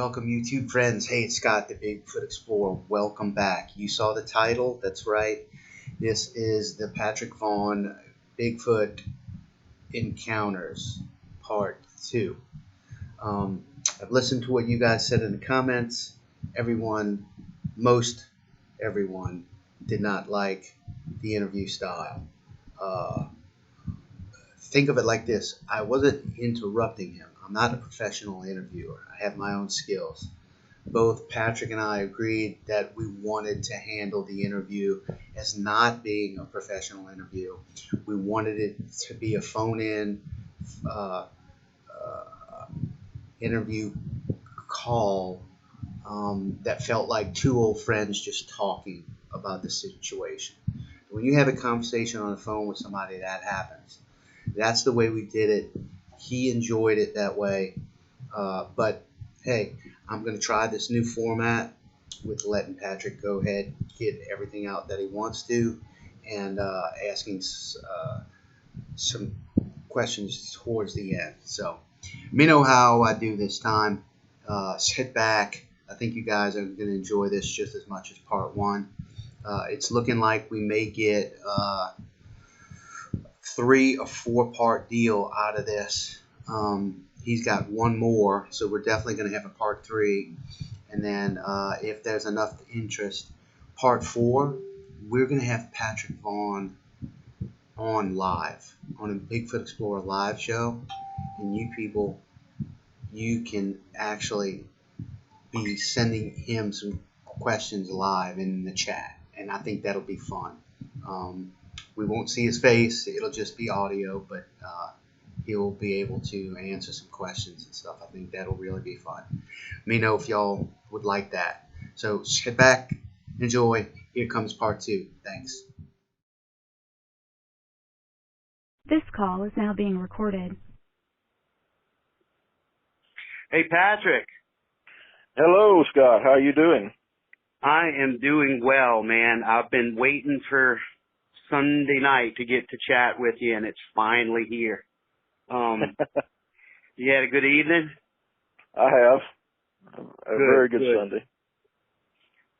Welcome, YouTube friends. Hey, it's Scott, the Bigfoot Explorer. Welcome back. You saw the title. That's right. This is the Patrick Vaugn Bigfoot Encounters, Part 2. I've listened to what you guys said in the comments. Most everyone did not like the interview style. Think of it like this. I wasn't interrupting him. I'm not a professional interviewer. I have my own skills. Both Patrick and I agreed that we wanted to handle the interview as not being a professional interview. We wanted it to be a phone-in interview call that felt like two old friends just talking about the situation. When you have a conversation on the phone with somebody, that happens. That's the way we did it. He enjoyed it that way. But, hey, I'm going to try this new format with letting Patrick go ahead, get everything out that he wants to, and asking some questions towards the end. So, let me know how I do this time. Sit back. I think you guys are going to enjoy this just as much as part 1. It's looking like we may get 3 or 4 part deal out of this. He's got one more, so we're definitely going to have a part 3. And then if there's enough interest, part 4, we're going to have Patrick Vaugn on live, on a Bigfoot Explorer live show. And you people, you can actually be sending him some questions live in the chat. And I think that'll be fun. We won't see his face. It'll just be audio, but he'll be able to answer some questions and stuff. I think that'll really be fun. Let me know if y'all would like that. So sit back, enjoy. Here comes part 2. Thanks. This call is now being recorded. Hey, Patrick. Hello, Scott. How you doing? I am doing well, man. I've been waiting for Sunday night to get to chat with you, and it's finally here. You had a good evening? I have. A very good Sunday.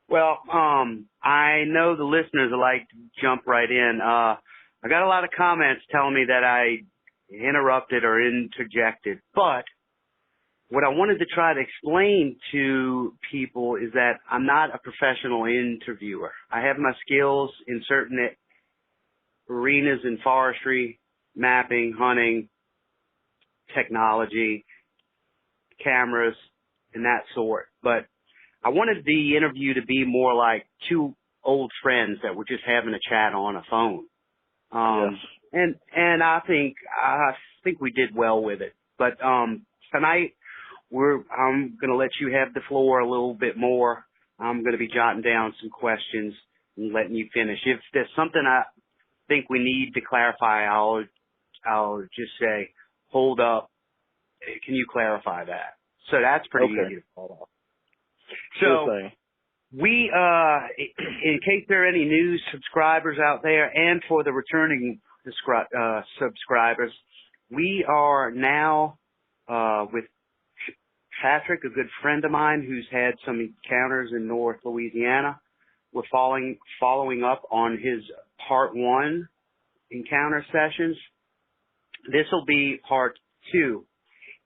Well, I know the listeners would like to jump right in. I got a lot of comments telling me that I interrupted or interjected, but what I wanted to try to explain to people is that I'm not a professional interviewer. I have my skills in certain arenas in forestry, mapping, hunting, technology, cameras, and that sort. But I wanted the interview to be more like two old friends that were just having a chat on a phone. Yes. And I think we did well with it. But tonight I'm going to let you have the floor a little bit more. I'm going to be jotting down some questions and letting you finish. If there's something I think we need to clarify, I'll just say, hold up, can you clarify that? So that's pretty easy to follow up. So we, in case there are any new subscribers out there, and for the returning subscribers, we are now with Patrick, a good friend of mine who's had some encounters in North Louisiana. We're following up on his part 1 encounter sessions. This will be part 2,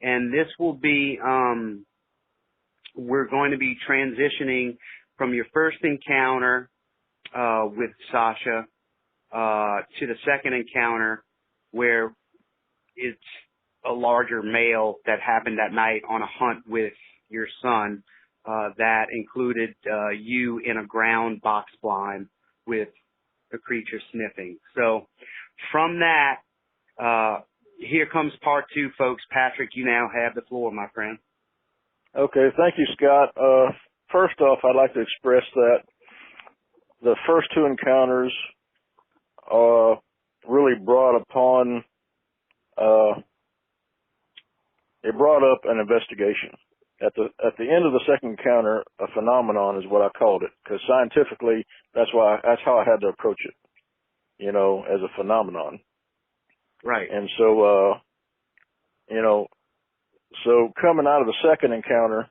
and this will be, we're going to be transitioning from your first encounter with Sasha to the second encounter, where it's a larger male that happened that night on a hunt with your son that included you in a ground box blind with a creature sniffing. So from that, here comes part 2, folks. Patrick, you now have the floor, my friend. Okay, thank you, Scott. First off, I'd like to express that the first 2 encounters really brought up an investigation. At the end of the second encounter, a phenomenon is what I called it, because scientifically, that's how I had to approach it, as a phenomenon. Right. And so, so coming out of the second encounter,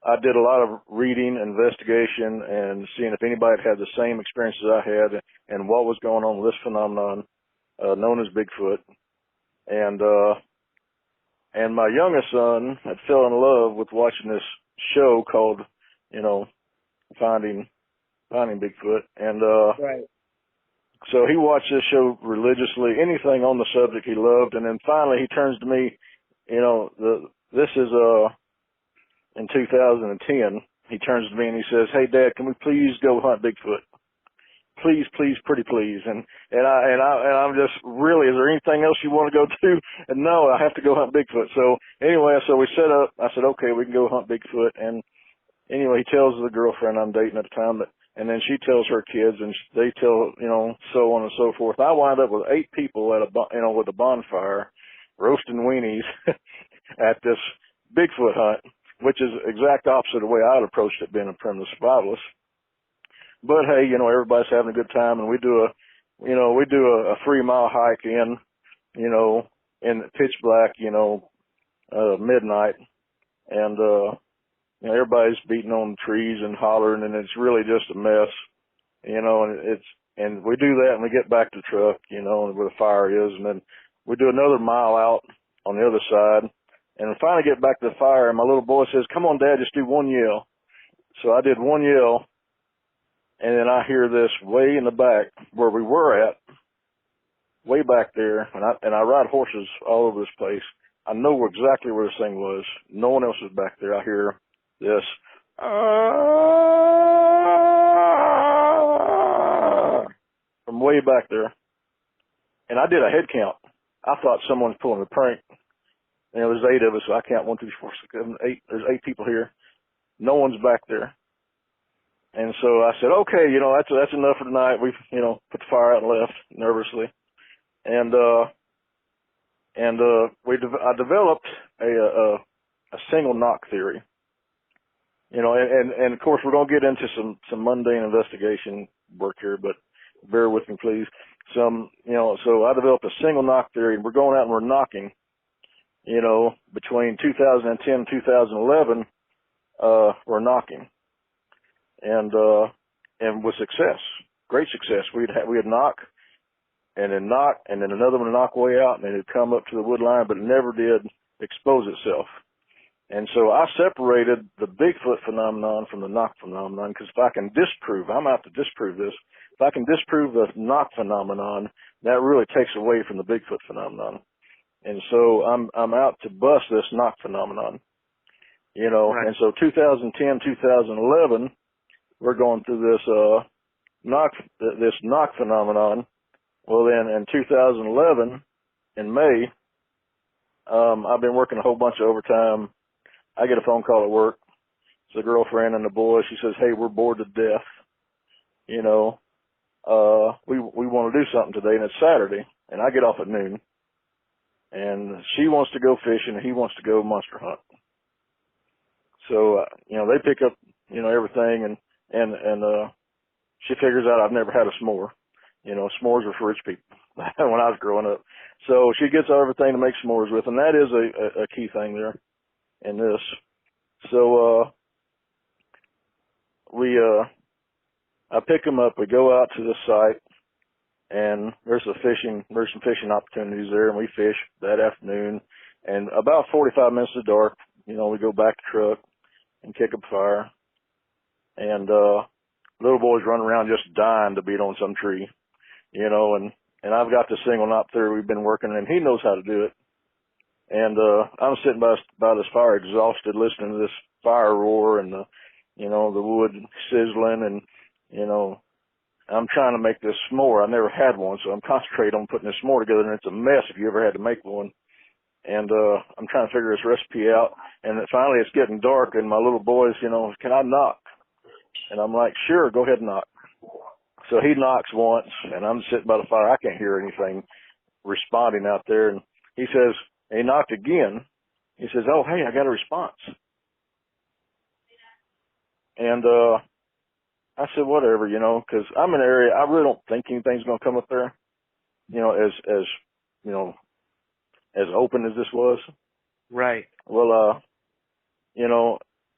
I did a lot of reading, investigation, and seeing if anybody had the same experiences I had and what was going on with this phenomenon known as Bigfoot. And my youngest son had fell in love with watching this show called, Finding Bigfoot. And Right. so he watched this show religiously, anything on the subject he loved. And then finally he turns to me, this is in 2010, he turns to me and he says, "Hey Dad, can we please go hunt Bigfoot? Please, please, pretty please." And I'm just, really, is there anything else you want to go to? And no, I have to go hunt Bigfoot. So anyway, so we set up, I said, okay, we can go hunt Bigfoot. And anyway, he tells the girlfriend I'm dating at the time and then she tells her kids and they tell, so on and so forth. I wind up with 8 people at with a bonfire roasting weenies at this Bigfoot hunt, which is exact opposite of the way I'd approached it being a primitive survivalist. But hey, everybody's having a good time, and we do a 3-mile hike in pitch black, midnight, and everybody's beating on the trees and hollering, and it's really just a mess, and we do that, and we get back to the truck, where the fire is, and then we do another mile out on the other side, and we finally get back to the fire, and my little boy says, "Come on, Dad, just do one yell." So I did one yell. And then I hear this way in the back where we were at, way back there, and I ride horses all over this place. I know exactly where this thing was. No one else is back there. I hear this from way back there. And I did a head count. I thought someone was pulling a prank. And there's 8 of us, so I count 1, 2, 3, 4, 6, 7, 8. There's 8 people here. No one's back there. And so I said, okay, that's enough for tonight. We've, put the fire out and left nervously. And I developed a single knock theory. And of course we're going to get into some mundane investigation work here, but bear with me, please. So I developed a single knock theory, and we're going out and we're knocking, between 2010 and 2011, we're knocking. And with success, great success. We'd knock, and then another one would knock way out, and then it'd come up to the wood line, but it never did expose itself. And so I separated the Bigfoot phenomenon from the knock phenomenon, because if I can I'm out to disprove this. If I can disprove the knock phenomenon, that really takes away from the Bigfoot phenomenon. And so I'm out to bust this knock phenomenon, Right. And so 2010, 2011. We're going through this knock phenomenon. Well, then in 2011, in May, I've been working a whole bunch of overtime. I get a phone call at work. It's the girlfriend and the boy. She says, "Hey, we're bored to death. We want to do something today," and it's Saturday, and I get off at noon. And she wants to go fishing, and he wants to go monster hunt. So, they pick up, everything, and she figures out I've never had a s'more. S'mores were for rich people when I was growing up. So she gets everything to make s'mores with, and that is a key thing there in this. So I pick them up. We go out to the site, and there's some fishing opportunities there, and we fish that afternoon. And about 45 minutes to dark, we go back to the truck and kick up fire. And little boys run around just dying to beat on some tree, and I've got this single knot theory we've been working, and he knows how to do it. And I'm sitting by this fire exhausted, listening to this fire roar and the wood sizzling, and I'm trying to make this s'more. I never had one, so I'm concentrating on putting this s'more together, and it's a mess if you ever had to make one. And I'm trying to figure this recipe out, and finally it's getting dark, and my little boys, "Can I knock?" And I'm like, "Sure, go ahead and knock." So he knocks once, and I'm sitting by the fire. I can't hear anything responding out there. And he says, he knocked again. He says, "Oh, hey, I got a response." And I said, whatever, because I'm in an area, I really don't think anything's going to come up there, as open as this was. Right. Well,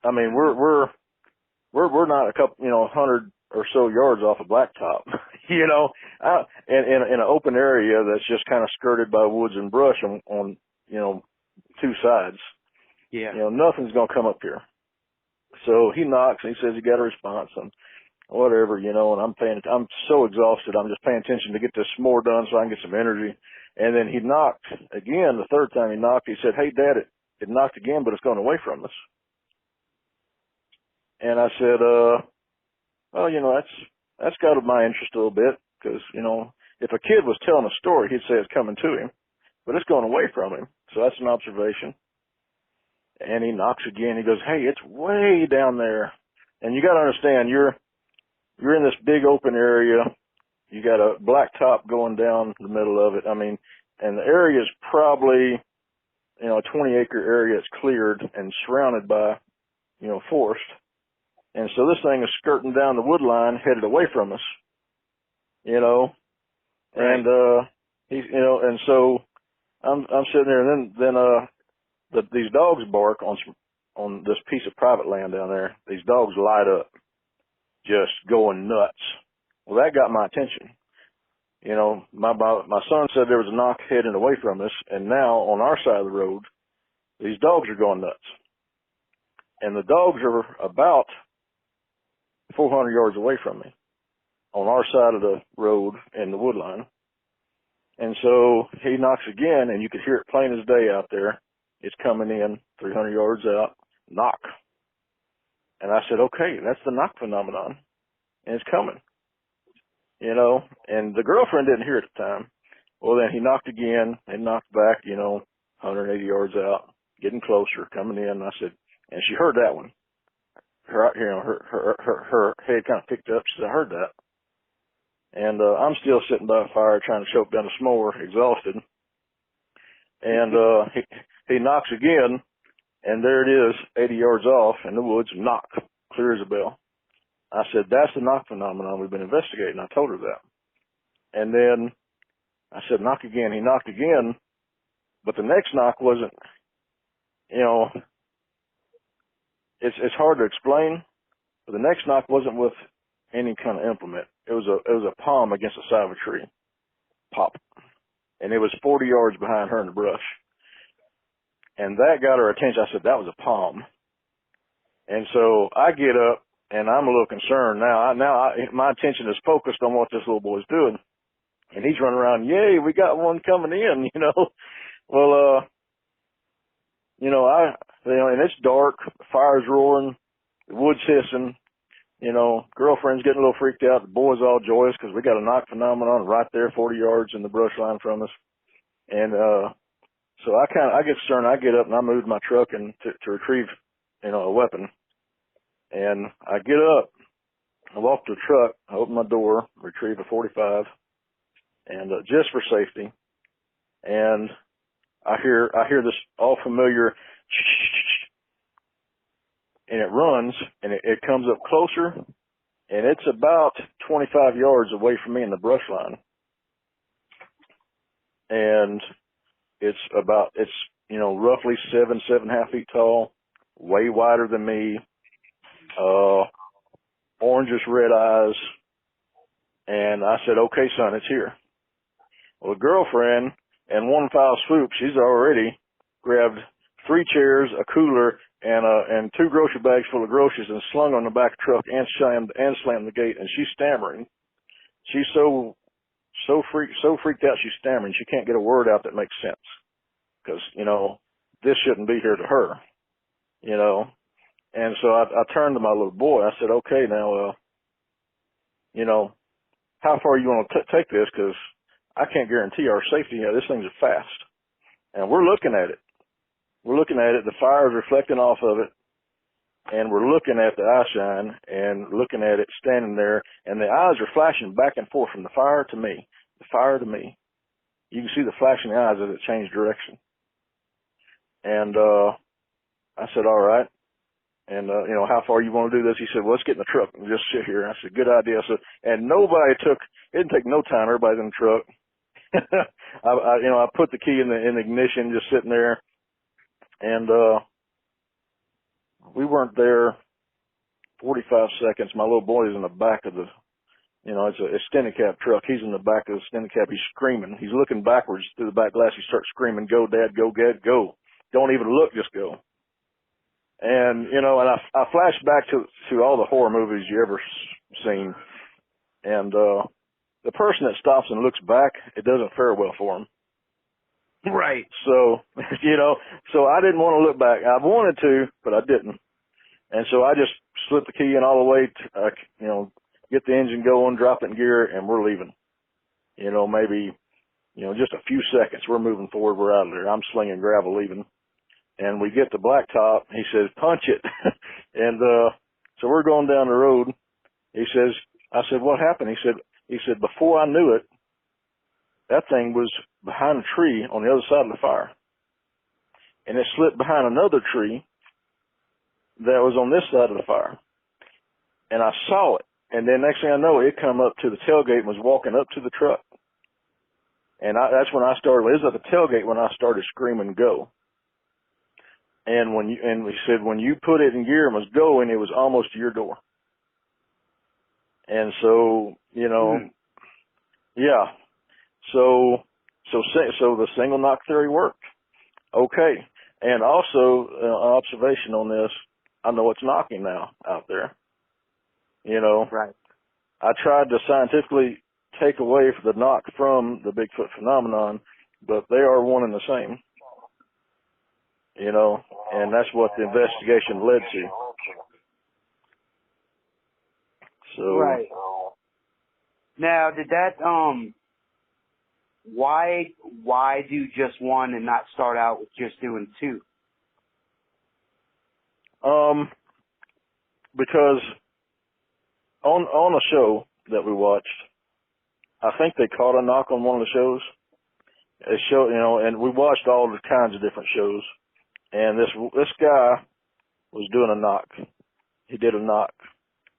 I mean, we're not a couple, 100 or so yards off a blacktop, out in an open area that's just kind of skirted by woods and brush on two sides. Yeah. Nothing's going to come up here. So he knocks and he says he got a response and whatever, and I'm so exhausted. I'm just paying attention to get this s'more done so I can get some energy. And then he knocked again. The third time he knocked, he said, "Hey, Dad, it knocked again, but it's going away from us." And I said, well, that's got my interest a little bit because, if a kid was telling a story, he'd say it's coming to him, but it's going away from him. So that's an observation. And he knocks again. He goes, "Hey, it's way down there." And you got to understand, you're in this big open area. You got a black top going down the middle of it. I mean, and the area is probably, a 20-acre area that's cleared and surrounded by, forest. And so this thing is skirting down the wood line, headed away from us, Right. and, and so I'm sitting there, and then these dogs bark on this piece of private land down there. These dogs light up, just going nuts. Well, that got my attention. My son said there was a knock heading away from us, and now on our side of the road, these dogs are going nuts. And the dogs are about 400 yards away from me on our side of the road in the wood line. And so he knocks again, and you could hear it plain as day out there. It's coming in 300 yards out, knock. And I said, okay, that's the knock phenomenon, and it's coming. And the girlfriend didn't hear it at the time. Well, then he knocked again and knocked back, 180 yards out, getting closer, coming in. I said, and she heard that one. Her head kind of picked up. She said, "I heard that." And I'm still sitting by a fire trying to choke down a s'more, exhausted. And he knocks again, and there it is, 80 yards off in the woods, knock, clear as a bell. I said, "That's the knock phenomenon we've been investigating." I told her that. And then I said, "Knock again." He knocked again, but the next knock wasn't, it's hard to explain, but the next knock wasn't with any kind of implement. It was a palm against the side of a tree. Pop. And it was 40 yards behind her in the brush. And that got her attention. I said, that was a palm. And so I get up, and I'm a little concerned now. My attention is focused on what this little boy's doing. And he's running around, "Yay, we got one coming in," Well, and it's dark, the fire's roaring, the wood's hissing, girlfriend's getting a little freaked out, the boy's all joyous because we got a knock phenomenon right there, 40 yards in the brush line from us. And, so I get concerned, I get up and I moved my truck and to retrieve, a weapon. And I get up, I walk to the truck, I open my door, retrieve a 45, and, just for safety. And I hear this all familiar, and it runs, and it comes up closer, and it's about 25 yards away from me in the brush line. And it's roughly 7.5 feet tall, way wider than me, orangish red eyes. And I said, "Okay, son, it's here." Well, the girlfriend, in one foul swoop, she's already grabbed 3 chairs, a cooler, and 2 grocery bags full of groceries and slung on the back of the truck and slammed the gate. And she's stammering. She's so freaked out she's stammering. She can't get a word out that makes sense because, this shouldn't be here to her, And so I turned to my little boy. I said, "Okay, now, how far you want to take this? Because I can't guarantee our safety. This thing's fast." And we're looking at it. The fire is reflecting off of it. And we're looking at the eye shine and looking at it standing there. And the eyes are flashing back and forth from the fire to me. The fire to me. You can see the flashing eyes as it changed direction. And I said, "All right. And, how far you want to do this?" He said, "Well, let's get in the truck and just sit here." I said, "Good idea." So, and it didn't take no time. Everybody's in the truck. I put the key in the ignition, just sitting there. And, we weren't there 45 seconds. My little boy is in the back of the, it's a extended cab truck. He's in the back of the extended cab. He's screaming. He's looking backwards through the back glass. He starts screaming, "Go, Dad, go, Dad, go. Don't even look, just go." And, and I flash back to all the horror movies you ever seen. And, the person that stops and looks back, it doesn't fare well for him. Right. So, so I didn't want to look back. I wanted to, but I didn't. And so I just slipped the key in all the way to, get the engine going, drop it in gear, and we're leaving. Maybe, just a few seconds. We're moving forward. We're out of there. I'm slinging gravel leaving. And we get to Blacktop. He says, "Punch it." And, so we're going down the road. He says, I said, "What happened?" He said, "Before I knew it, that thing was behind a tree on the other side of the fire. And it slipped behind another tree that was on this side of the fire. And I saw it. And then next thing I know, it come up to the tailgate and was walking up to the truck. And that's when I started. It was at the tailgate when I started screaming, 'Go.' And we said, when you put it in gear and was going, it was almost to your door." And so, yeah. So the single knock theory worked. Okay. And also, observation on this, I know it's knocking now out there. Right. I tried to scientifically take away the knock from the Bigfoot phenomenon, but they are one and the same. And that's what the investigation led to. So. Right. Now, did that, why do just one and not start out with just doing two? Because on a show that we watched, I think they caught a knock on one of the shows. It showed, and we watched all the kinds of different shows. And this guy was doing a knock. He did a knock.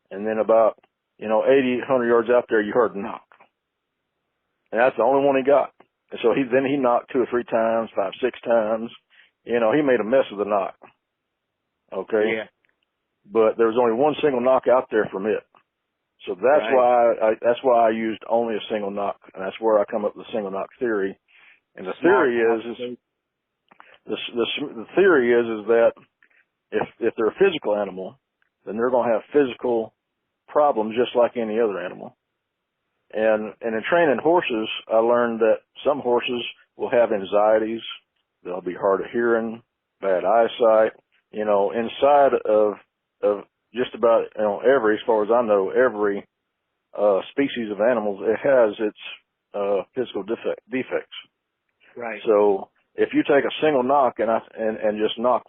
And then about, 80, 100 yards out there, you heard a knock. And that's the only one he got. And so he knocked 2 or 3 times, 5, 6 times. He made a mess of the knock. Okay? Yeah. But there was only one single knock out there from it. So that's why I used only a single knock. And that's where I come up with the single knock theory. And the theory is the theory is that if they're a physical animal, then they're going to have physical problems just like any other animal. And in training horses, I learned that some horses will have anxieties. They'll be hard of hearing, bad eyesight. Inside of just about every, as far as I know, every species of animals, it has its physical defects. Right. So if you take a single knock and just knock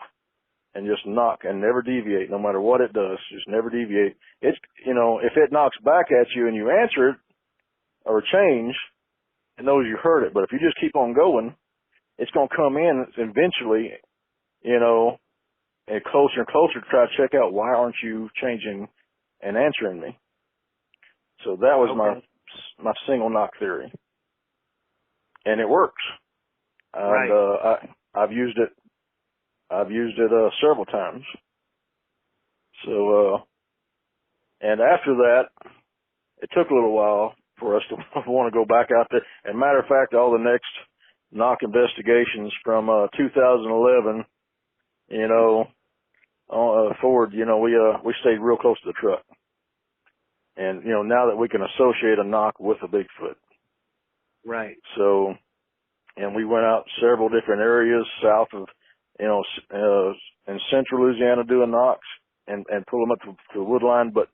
and never deviate, no matter what it does, just never deviate. It's if it knocks back at you and you answer it or change, it knows you heard it. But if you just keep on going, it's going to come in eventually, and closer to try to check out why aren't you changing and answering me. So that was my single knock theory, and it works. And right. I've used it several times. So and after that, it took a little while for us to want to go back out there. And matter of fact, all the next knock investigations from 2011, forward, we stayed real close to the truck. And now that we can associate a knock with a Bigfoot. Right. So, and we went out several different areas south of, in central Louisiana doing knocks and pull them up to the wood line. But,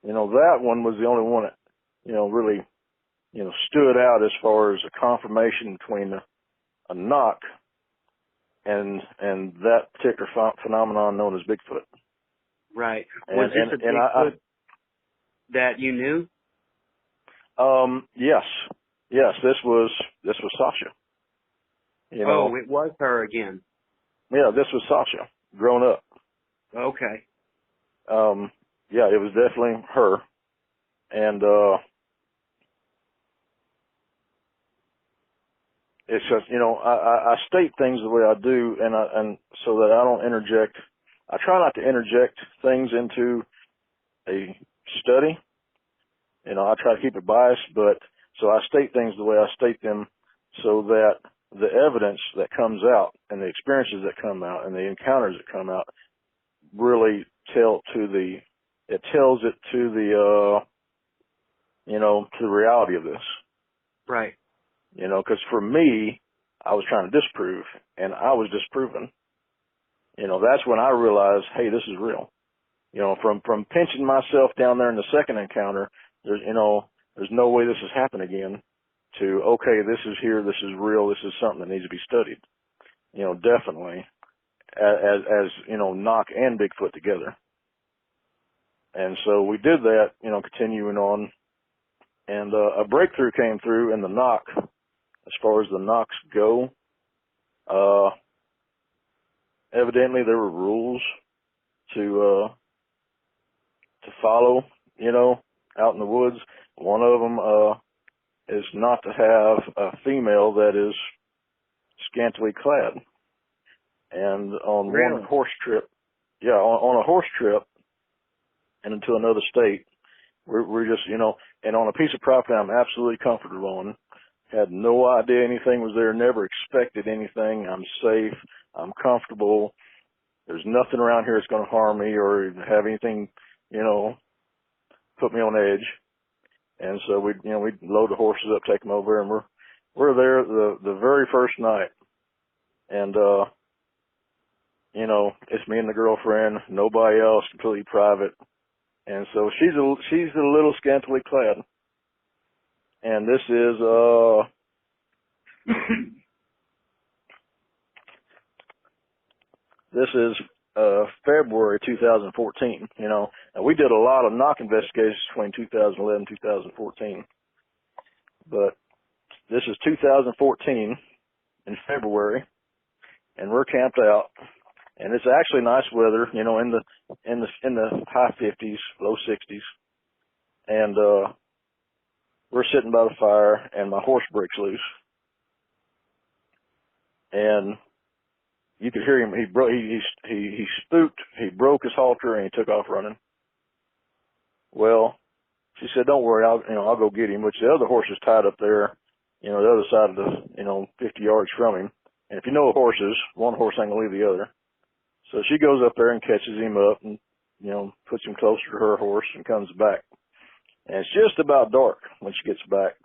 that one was the only one that, really, stood out as far as a confirmation between a knock and that particular phenomenon known as Bigfoot. Right. Was this a Bigfoot that you knew? Yes. Yes, this was Sasha. Oh, it was her again. Yeah, this was Sasha, grown up. Okay. Yeah, it was definitely her. And it's just, I state things the way I do and so that I don't interject I try not to interject things into a study. You know, I try to keep it biased, but so I state things the way I state them so that the evidence that comes out and the experiences that come out and the encounters that come out really tells it to the, you know, to the reality of this. Right. You know, because for me, I was trying to disprove, and I was disproven. You know, that's when I realized, hey, this is real. You know, from pinching myself down there in the second encounter, there's no way this has happened again, to, okay, this is here, this is real, this is something that needs to be studied. You know, definitely, as you know, knock and Bigfoot together. And so we did that, you know, continuing on, and a breakthrough came through in the knock. As far as the knocks go, evidently there were rules to follow, you know, out in the woods. One of them is not to have a female that is scantily clad. And on Really? one horse trip, on a horse trip and into another state, we're just, you know, and on a piece of property I'm absolutely comfortable on. Had no idea anything was there, never expected anything. I'm safe, I'm comfortable. There's nothing around here that's going to harm me or have anything, you know, put me on edge. And so we'd load the horses up, take them over, and we're there the very first night. And, you know, it's me and the girlfriend, nobody else, completely private. And so she's a little scantily clad. And this is, February 2014, you know, and we did a lot of knock investigations between 2011 and 2014. But this is 2014 in February, and we're camped out, and it's actually nice weather, you know, in the high 50s, low 60s, and we're sitting by the fire, and my horse breaks loose, and you could hear him. He spooked. He broke his halter, and he took off running. Well, she said, "Don't worry, I'll go get him." Which the other horse is tied up there, you know, the other side of the, you know, 50 yards from him. And if you know horses, one horse ain't gonna leave the other. So she goes up there and catches him up, and, you know, puts him closer to her horse and comes back. And it's just about dark when she gets back.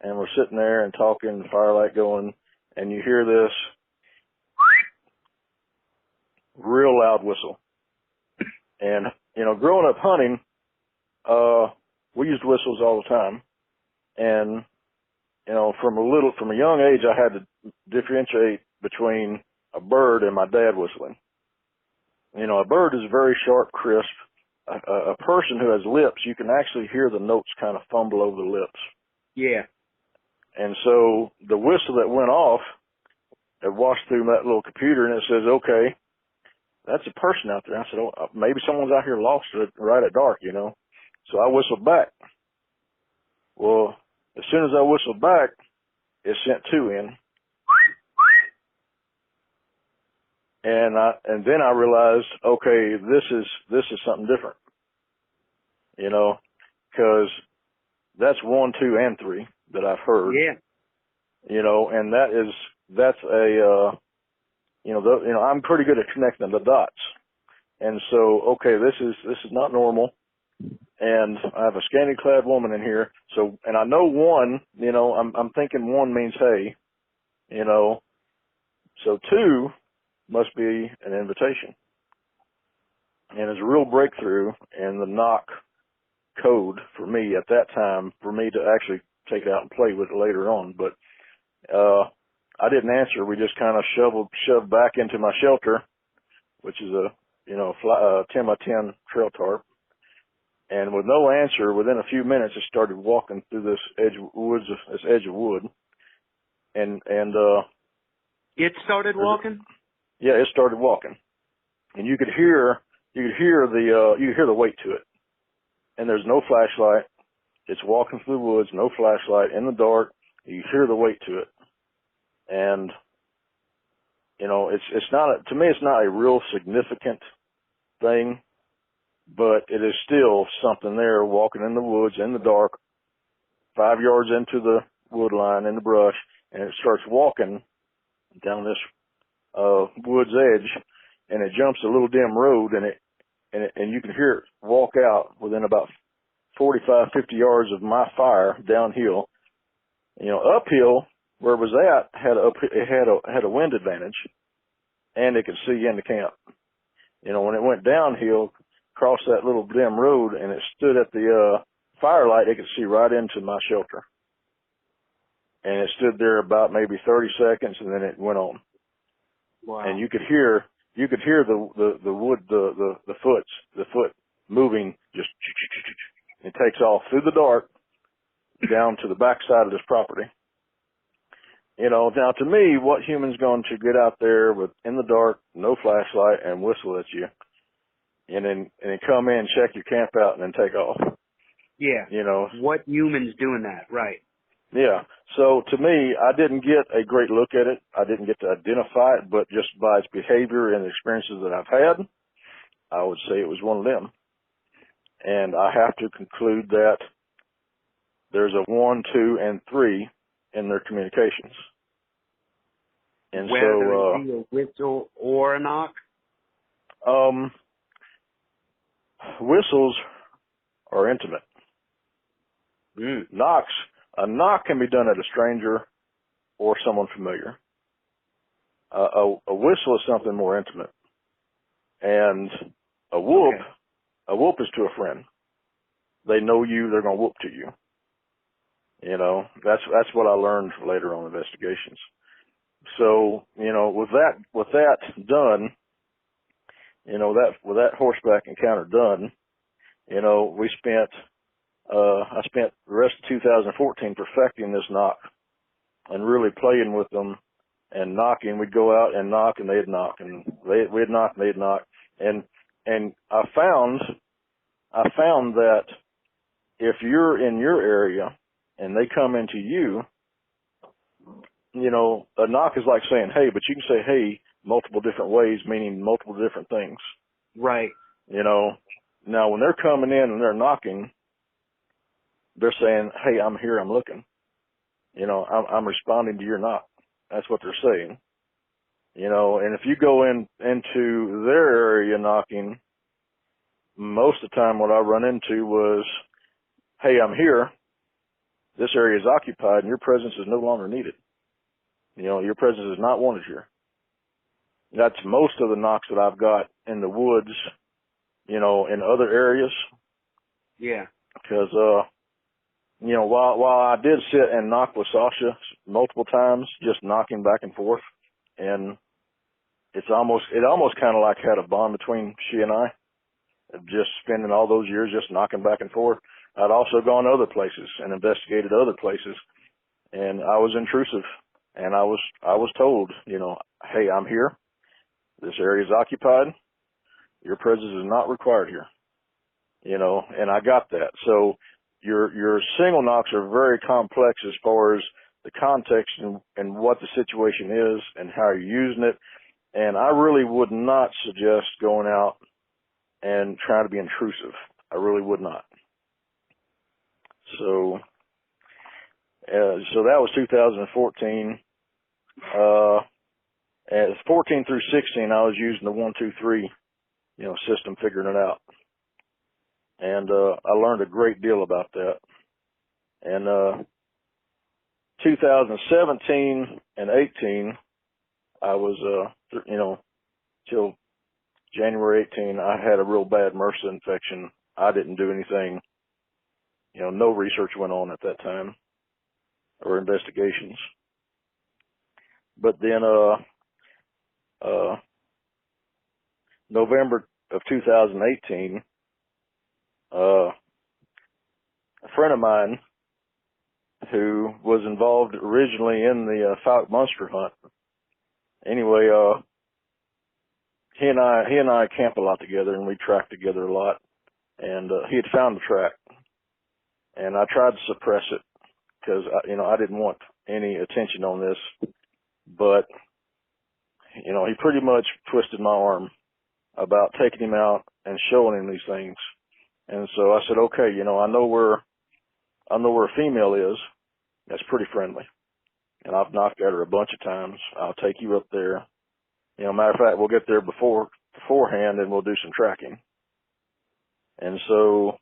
And we're sitting there and talking, the firelight going, and you hear this real loud whistle. And, you know, growing up hunting, we used whistles all the time. And, you know, from a young age, I had to differentiate between a bird and my dad whistling. You know, a bird is very sharp, crisp. A person who has lips, you can actually hear the notes kind of fumble over the lips. Yeah. And so the whistle that went off, it washed through that little computer, and it says, okay, that's a person out there. I said, oh, maybe someone's out here lost right at dark, you know. So I whistled back. Well, as soon as I whistled back, it sent two in. And then I realized, okay, this is something different, you know, because that's 1, 2, and 3 that I've heard. Yeah. You know, and that's I'm pretty good at connecting the dots. And so, okay, this is not normal. And I have a scanty clad woman in here. So, and I know one, you know, I'm thinking one means hey, you know, so 2 must be an invitation. And it's a real breakthrough in the knock code for me at that time, for me to actually take it out and play with it later on. But, I didn't answer. We just kind of shoved back into my shelter, which is a 10 by 10 trail tarp. And with no answer, within a few minutes, it started walking through this edge of wood. And it started walking? Yeah, it started walking. And you could hear the weight to it. And there's no flashlight. It's walking through the woods, no flashlight, in the dark. You hear the weight to it. And You know, it's not, to me, it's not a real significant thing, but it is still something there walking in the woods in the dark, 5 yards into the wood line in the brush, and it starts walking down this woods edge, and it jumps a little dim road, and you can hear it walk out within about 45, 50 yards of my fire downhill. You know, uphill where it was at had a wind advantage, and it could see into camp. You know, when it went downhill, across that little dim road, and it stood at the firelight, it could see right into my shelter. And it stood there about maybe 30 seconds, and then it went on. Wow. And you could hear the wood, the foot moving, just, it takes off through the dark down to the backside of this property. You know, now to me, what human's going to get out there with in the dark, no flashlight, and whistle at you, and then come in, check your camp out, and then take off? Yeah. You know, what human's doing that, right? Yeah. So to me, I didn't get a great look at it. I didn't get to identify it, but just by its behavior and the experiences that I've had, I would say it was one of them. And I have to conclude that there's a 1, 2, and 3 in their communications. And whether it be a whistle or a knock? Whistles are intimate. A knock can be done at a stranger or someone familiar. A whistle is something more intimate. And a whoop is to a friend. They know you, they're going to whoop to you. You know, that's what I learned later on investigations. So, you know, with that done, you know, with that horseback encounter done, you know, I spent the rest of 2014 perfecting this knock and really playing with them and knocking. We'd go out and knock, and they'd knock, and we'd knock, and they'd knock. And I found that if you're in your area and they come into you, you know, a knock is like saying hey, but you can say hey multiple different ways, meaning multiple different things. Right. You know, now when they're coming in and they're knocking, they're saying, hey, I'm here, I'm looking. You know, I'm responding to your knock. That's what they're saying. You know, and if you go into their area knocking, most of the time what I run into was, hey, I'm here. This area is occupied and your presence is no longer needed. You know, your presence is not wanted here. That's most of the knocks that I've got in the woods, you know, in other areas. Yeah. Because, you know, while I did sit and knock with Sasha multiple times, just knocking back and forth, and it almost kind of like had a bond between she and I, just spending all those years just knocking back and forth. I'd also gone other places and investigated other places, and I was intrusive, and I was told, you know, hey, I'm here. This area is occupied. Your presence is not required here. You know, and I got that. So your single knocks are very complex as far as the context and what the situation is and how you're using it. And I really would not suggest going out and trying to be intrusive. I really would not. So that was 2014. As 14 through 16, I was using the 1, 2, 3, you know, system, figuring it out. And I learned a great deal about that. And 2017 and 18, I was, you know, till January 18, I had a real bad MRSA infection. I didn't do anything. You know, no research went on at that time or investigations. But then November of 2018, a friend of mine who was involved originally in the Falk monster hunt. Anyway, he and I camp a lot together, and we track together a lot. And he had found the track, and I tried to suppress it because you know, I didn't want any attention on this. But you know, he pretty much twisted my arm about taking him out and showing him these things. And so I said, okay, you know, I know where a female is that's pretty friendly. And I've knocked at her a bunch of times. I'll take you up there. You know, matter of fact, we'll get there beforehand and we'll do some tracking. And so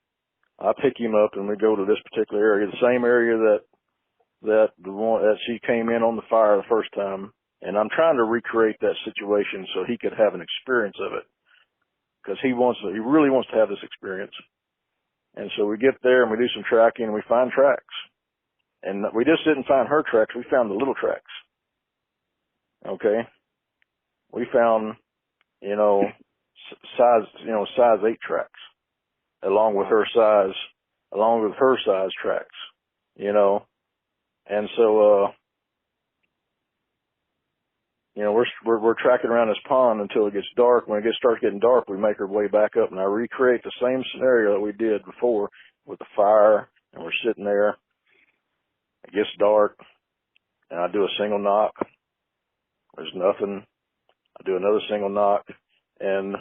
I pick him up and we go to this particular area, the same area that she came in on the fire the first time. And I'm trying to recreate that situation so he could have an experience of it, because he really wants to have this experience. And so we get there and we do some tracking and we find tracks. And we just didn't find her tracks, we found the little tracks. Okay? We found, you know, size 8 tracks along with her size tracks, you know. And so you know, we're tracking around this pond until it gets dark. When it starts getting dark, we make our way back up, and I recreate the same scenario that we did before with the fire, and we're sitting there. It gets dark, and I do a single knock. There's nothing. I do another single knock, and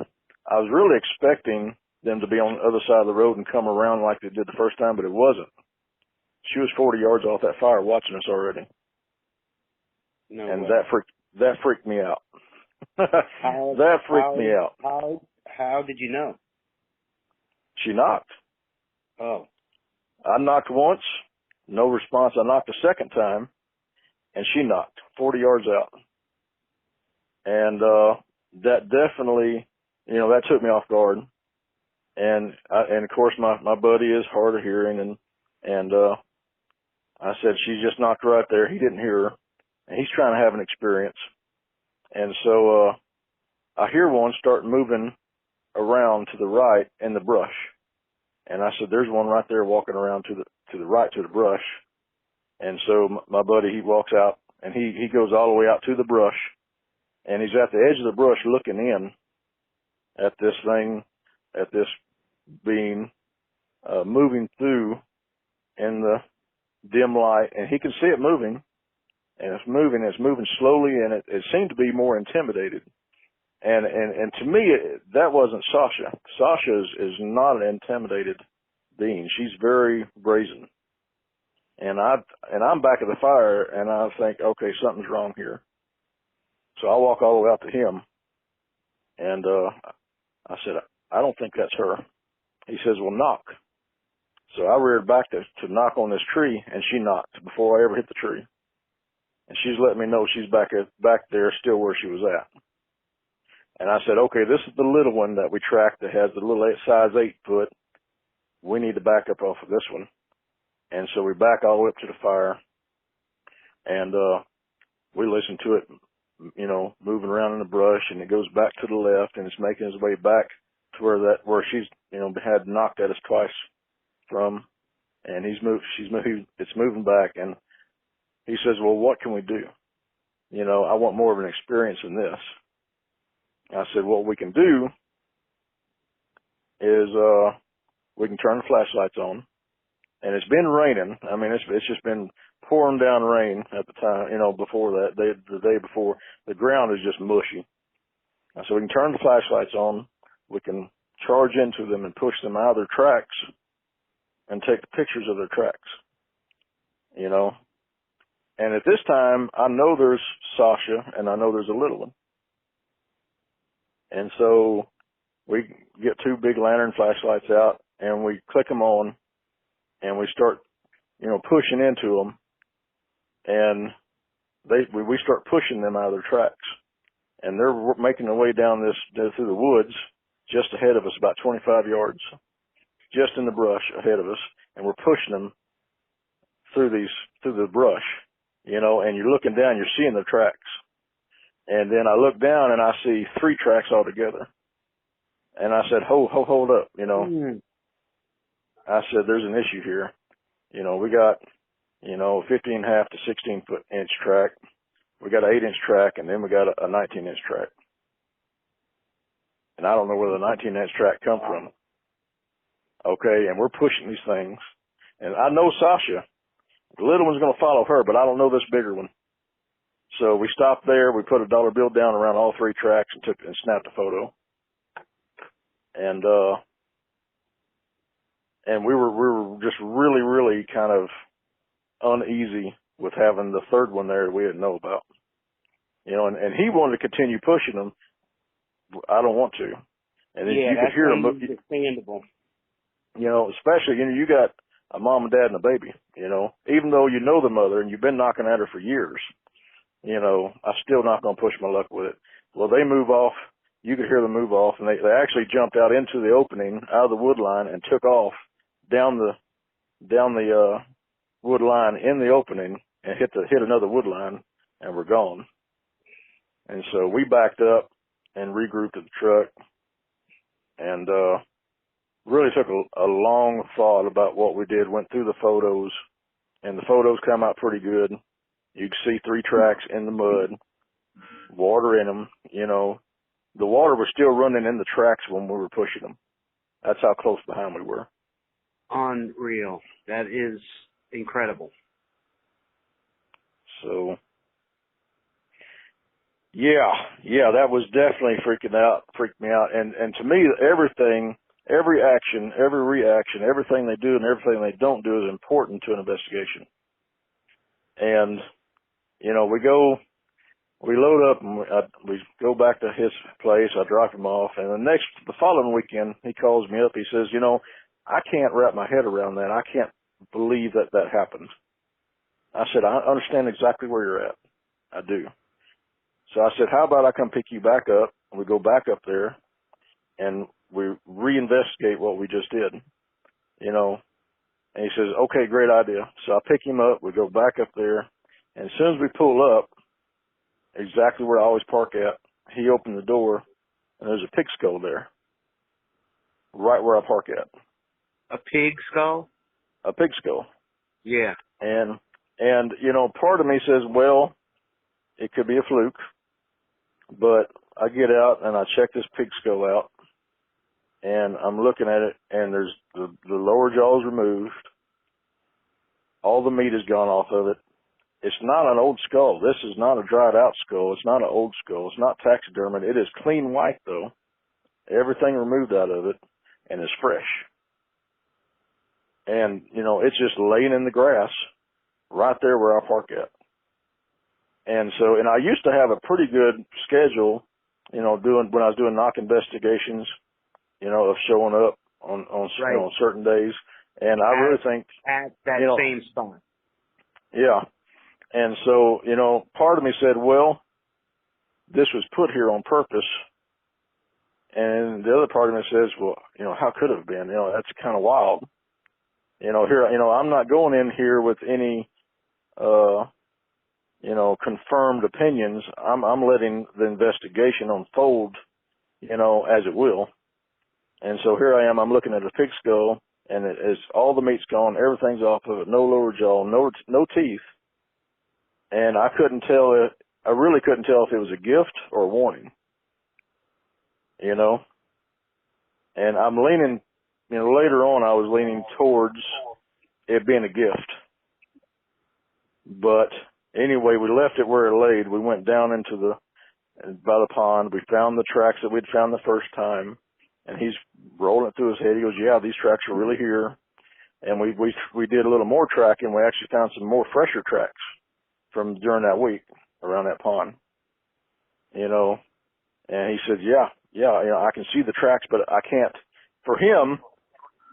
I was really expecting them to be on the other side of the road and come around like they did the first time, but it wasn't. She was 40 yards off that fire watching us already. No and way. that freaked me out. Me out. How did you know? She knocked. Oh. I knocked once, no response. I knocked a second time, and she knocked 40 yards out. And that definitely, you know, that took me off guard. And of course my buddy is hard of hearing, and I said, she just knocked right there. He didn't hear her, and he's trying to have an experience. And so I hear one start moving around to the right in the brush. And I said, there's one right there walking around to the right to the brush. And so my buddy, he walks out, and he goes all the way out to the brush, and he's at the edge of the brush looking in at this thing, at this being moving through in the dim light, and he can see it moving, and it's moving slowly, and it seemed to be more intimidated. And to me, that wasn't Sasha. Sasha is not an intimidated being. She's very brazen. And I'm back at the fire, and I think, okay, something's wrong here. So I walk all the way out to him, and I said, I don't think that's her. He says, well, knock. So I reared back to knock on this tree, and she knocked before I ever hit the tree. And she's letting me know she's back there still where she was at. And I said, okay, this is the little one that we tracked that has the little size 8 foot. We need to back up off of this one. And so we back all the way up to the fire, and we listen to it, you know, moving around in the brush, and it goes back to the left, and it's making its way back to where she's, you know, had knocked at us twice from, and it's moving back, and he says, well, what can we do? You know, I want more of an experience in this. I said, what we can do is we can turn the flashlights on. And it's been raining. I mean, it's just been pouring down rain at the time, you know, before that, the day before. The ground is just mushy. So we can turn the flashlights on. We can charge into them and push them out of their tracks and take the pictures of their tracks, you know. And at this time, I know there's Sasha and I know there's a little one. And so we get 2 big lantern flashlights out and we click them on. And we start, you know, pushing into them, and we start pushing them out of their tracks. And they're making their way down through the woods just ahead of us, about 25 yards, just in the brush ahead of us. And we're pushing them through the brush, you know, and you're looking down, you're seeing the tracks. And then I look down and I see 3 tracks altogether. And I said, hold up, you know. Mm-hmm. I said, there's an issue here. You know, we got, you know, 15.5 to 16 inch track. We got an 8-inch track, and then we got a 19-inch track. And I don't know where the 19-inch track come from. Okay, and we're pushing these things. And I know Sasha. The little one's going to follow her, but I don't know this bigger one. So we stopped there. We put a dollar bill down around all 3 tracks and snapped a photo. And we were just really, really kind of uneasy with having the third one there that we didn't know about. You know, and he wanted to continue pushing them. I don't want to. And yeah, you could hear him. understandable. You know, especially, you know, you got a mom and dad and a baby, you know, even though you know the mother and you've been knocking at her for years, you know, I'm still not going to push my luck with it. Well, they move off. You could hear them move off, and they actually jumped out into the opening out of the wood line and took off down the wood line in the opening and hit another wood line and were gone. And so we backed up and regrouped at the truck and really took a long thought about what we did, went through the photos, and the photos come out pretty good. You can see 3 tracks in the mud, water in them, you know. The water was still running in the tracks when we were pushing them. That's how close behind we were. Unreal. That is incredible. So, yeah, that was definitely freaked me out. And to me, every action, every reaction, everything they do and everything they don't do is important to an investigation. And, you know, we load up and we go back to his place. I drop him off. And the following weekend, he calls me up. He says, you know, I can't wrap my head around that. I can't believe that happened. I said, I understand exactly where you're at. I do. So I said, how about I come pick you back up and we go back up there and we reinvestigate what we just did, you know? And he says, okay, great idea. So I pick him up. We go back up there. And as soon as we pull up, exactly where I always park at, he opened the door and there's a pig skull there, right where I park at. A pig skull? A pig skull. Yeah. And, you know, part of me says, well, it could be a fluke, but I get out and I check this pig skull out and I'm looking at it and there's the lower jaw's removed. All the meat has gone off of it. It's not an old skull. This is not a dried out skull. It's not an old skull. It's not taxidermied. It is clean white though. Everything removed out of it and is fresh. And, you know, it's just laying in the grass right there where I park at. And so, and I used to have a pretty good schedule, you know, when I was doing knock investigations, you know, of showing up on right. You know, certain days. And I really think at that same spot. Yeah. And so, you know, part of me said, well, this was put here on purpose. And the other part of me says, well, you know, how could it have been? You know, that's kind of wild. You know, here, you know, I'm not going in here with any, you know, confirmed opinions. I'm letting the investigation unfold, you know, as it will. And so here I am, I'm looking at a pig skull and all the meat's gone, everything's off of it, no lower jaw, no teeth. And I really couldn't tell if it was a gift or a warning, you know. And I'm leaning, you know, later on I was leaning towards it being a gift. But anyway, we left it where it laid. We went down by the pond. We found the tracks that we'd found the first time. And he's rolling it through his head. He goes, yeah, these tracks are really here. And we did a little more tracking. We actually found some more fresher tracks from during that week around that pond, you know. And he said, yeah, you know, I can see the tracks, but I can't. For him,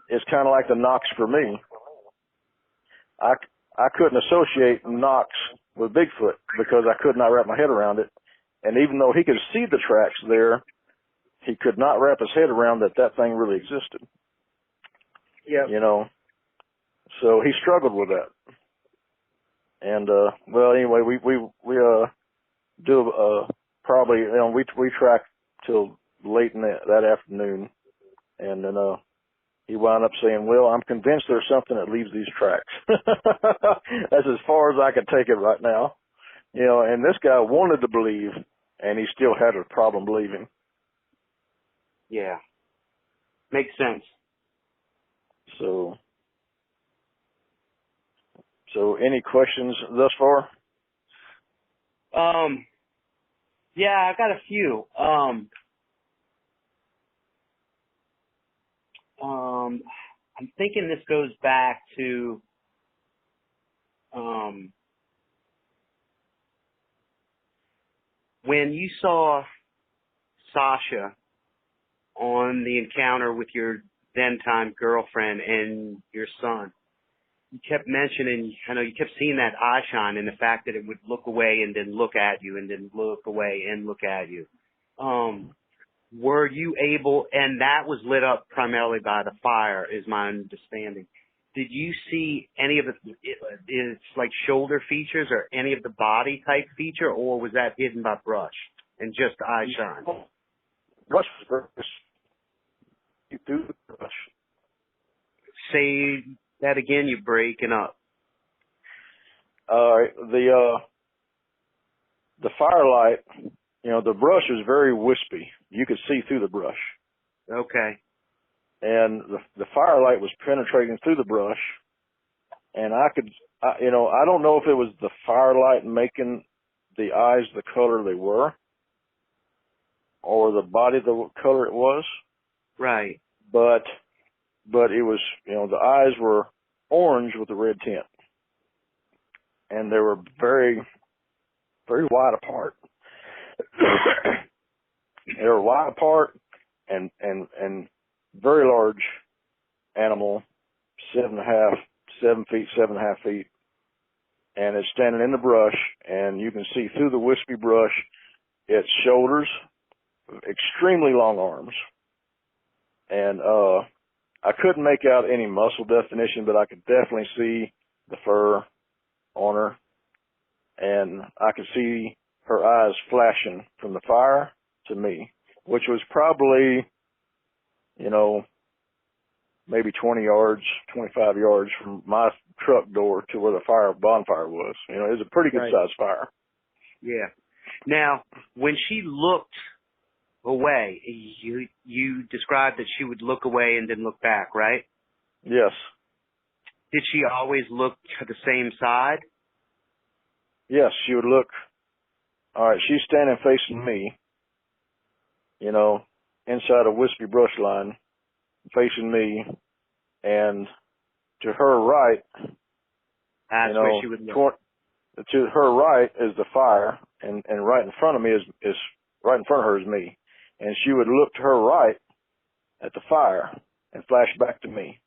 it's kind of like the knocks for me. I couldn't associate knocks with Bigfoot because I could not wrap my head around it. And even though he could see the tracks there, he could not wrap his head around that thing really existed. Yeah. You know, so he struggled with that. And, well, anyway, we do, probably, you know, we tracked till late in that afternoon. And then, he wound up saying, well, I'm convinced there's something that leaves these tracks. That's as far as I can take it right now. You know, and this guy wanted to believe, and he still had a problem believing. Yeah. Makes sense. So any questions thus far? Yeah, I got a few. I'm thinking this goes back to when you saw Sasha on the encounter with your then-time girlfriend and your son. You kept mentioning, I know you kept seeing that eye shine and the fact that it would look away and then look at you and then look away and look at you. Were you able, and that was lit up primarily by the fire, is my understanding. Did you see any of it's like shoulder features or any of the body type feature, or was that hidden by brush and just eye shine? Brush you through the brush. Say that again, you're breaking up. The firelight, the brush was very wispy. You could see through the brush. Okay. And the firelight was penetrating through the brush, and I don't know if it was the firelight making the eyes the color they were, or the body the color it was. Right. But it was, the eyes were orange with a red tint, and they were very, very wide apart. They were wide apart and very large animal, 7 feet, 7.5 feet, and it's standing in the brush, and you can see through the wispy brush its shoulders, extremely long arms, and I couldn't make out any muscle definition, but I could definitely see the fur on her, and I could see her eyes flashing from the fire to me, which was probably, maybe 20 yards, 25 yards from my truck door to where the bonfire was. It was a pretty good sized fire. Yeah. Now, when she looked away, you described that she would look away and then look back, right? Yes. Did she always look to the same side? Yes, she would look. All right, she's standing facing me, inside a wispy brush line, facing me, and to her right, that's where she would look. To her right is the fire, and right in front of me is right in front of her is me, and she would look to her right at the fire and flash back to me,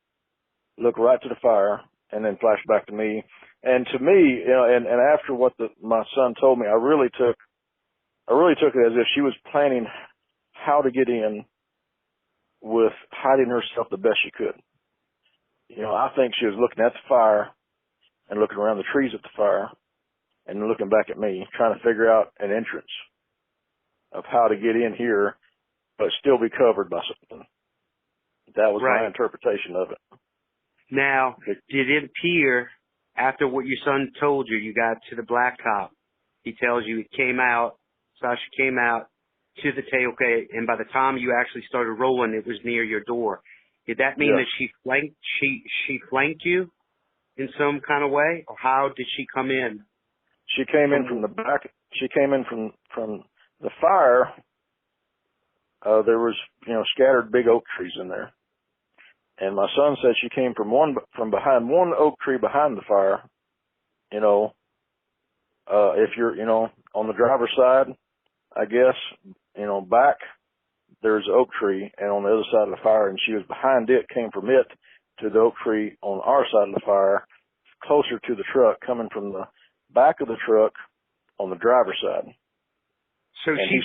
look right to the fire, and then flash back to me. And to me, and after what my son told me, I really took it as if she was planning how to get in with hiding herself the best she could. I think she was looking at the fire and looking around the trees at the fire and looking back at me, trying to figure out an entrance of how to get in here, but still be covered by something. That was my interpretation of it. Now, did it appear after what your son told you, you got to the blacktop? He tells you it came out, Sasha came out to the tailgate, and by the time you actually started rolling, it was near your door. Did that mean that she flanked you in some kind of way, or how did she come in? She came in from the back. She came in from the fire. There was, scattered big oak trees in there. And my son said she came from behind one oak tree behind the fire. If you're, on the driver's side, I guess, back, there's an oak tree, and on the other side of the fire, and she was behind it, came from it to the oak tree on our side of the fire, closer to the truck, coming from the back of the truck on the driver's side. So she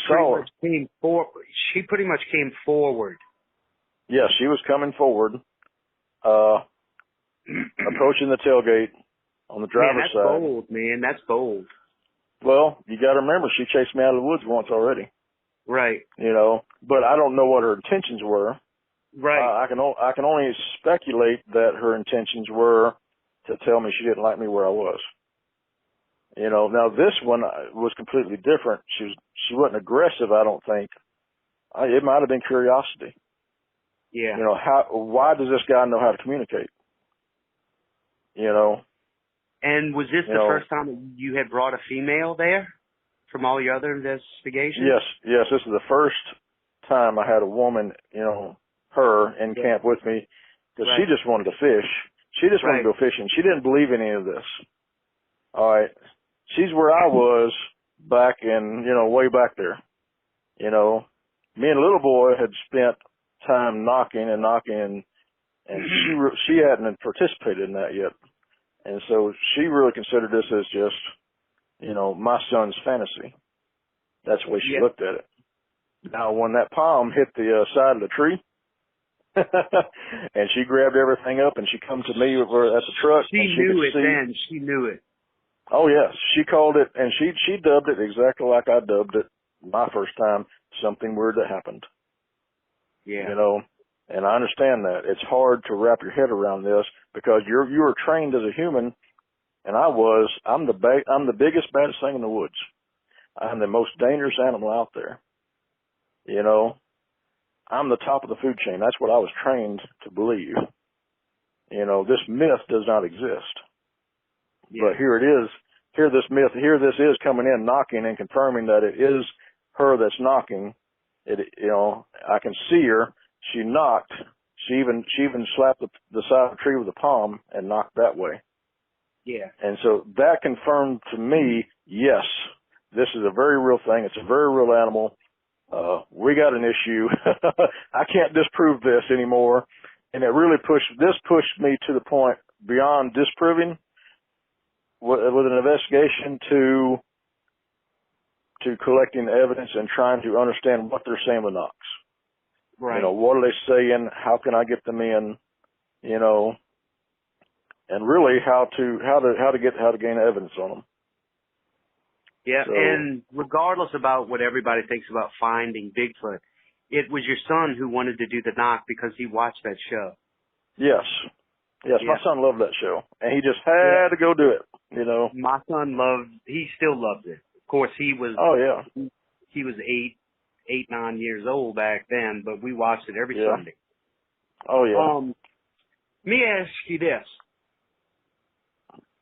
pretty much came forward. Yes, she was coming forward, approaching the tailgate on the driver's side. That's bold, man. That's bold. Well, you got to remember, she chased me out of the woods once already. Right. But I don't know what her intentions were. Right. I can only speculate that her intentions were to tell me she didn't like me where I was. Now this one was completely different. She wasn't aggressive, I don't think. It might have been curiosity. Yeah. Why does this guy know how to communicate? And was this the first time that you had brought a female there? from all your other investigations? Yes. This is the first time I had a woman, her in camp with me, because she just wanted to fish. She just wanted to go fishing. She didn't believe any of this. All right. She's where I was back in, way back there. Me and little boy had spent time knocking, and she hadn't participated in that yet. And so she really considered this as just, my son's fantasy. That's the way she looked at it. Now, when that palm hit the side of the tree, and she grabbed everything up and she come to me at the truck. She knew it then. She knew it. Oh, yes. She called it, and she dubbed it exactly like I dubbed it my first time, something weird that happened. Yeah. And I understand that. It's hard to wrap your head around this because you were trained as a human, and I'm the biggest, baddest thing in the woods. I'm the most dangerous animal out there. I'm the top of the food chain. That's what I was trained to believe. This myth does not exist. Yeah. But here it is. Here this is coming in, knocking and confirming that it is her that's knocking. I can see her. She knocked. She even slapped the side of the tree with a palm and knocked that way. Yeah. And so that confirmed to me, yes, this is a very real thing. It's a very real animal. We got an issue. I can't disprove this anymore. And it really pushed me to the point beyond disproving with an investigation to collecting evidence and trying to understand what they're saying with knocks. Right. What are they saying? How can I get them in? And really how to gain evidence on them. Yeah, so, and regardless about what everybody thinks about finding Bigfoot, it was your son who wanted to do the knock because he watched that show. Yes. Yes, yeah. My son loved that show, and he just had to go do it, My son he still loves it. Of course, he was, he was 9 years old back then, but we watched it every Sunday. Oh, yeah. Let me ask you this.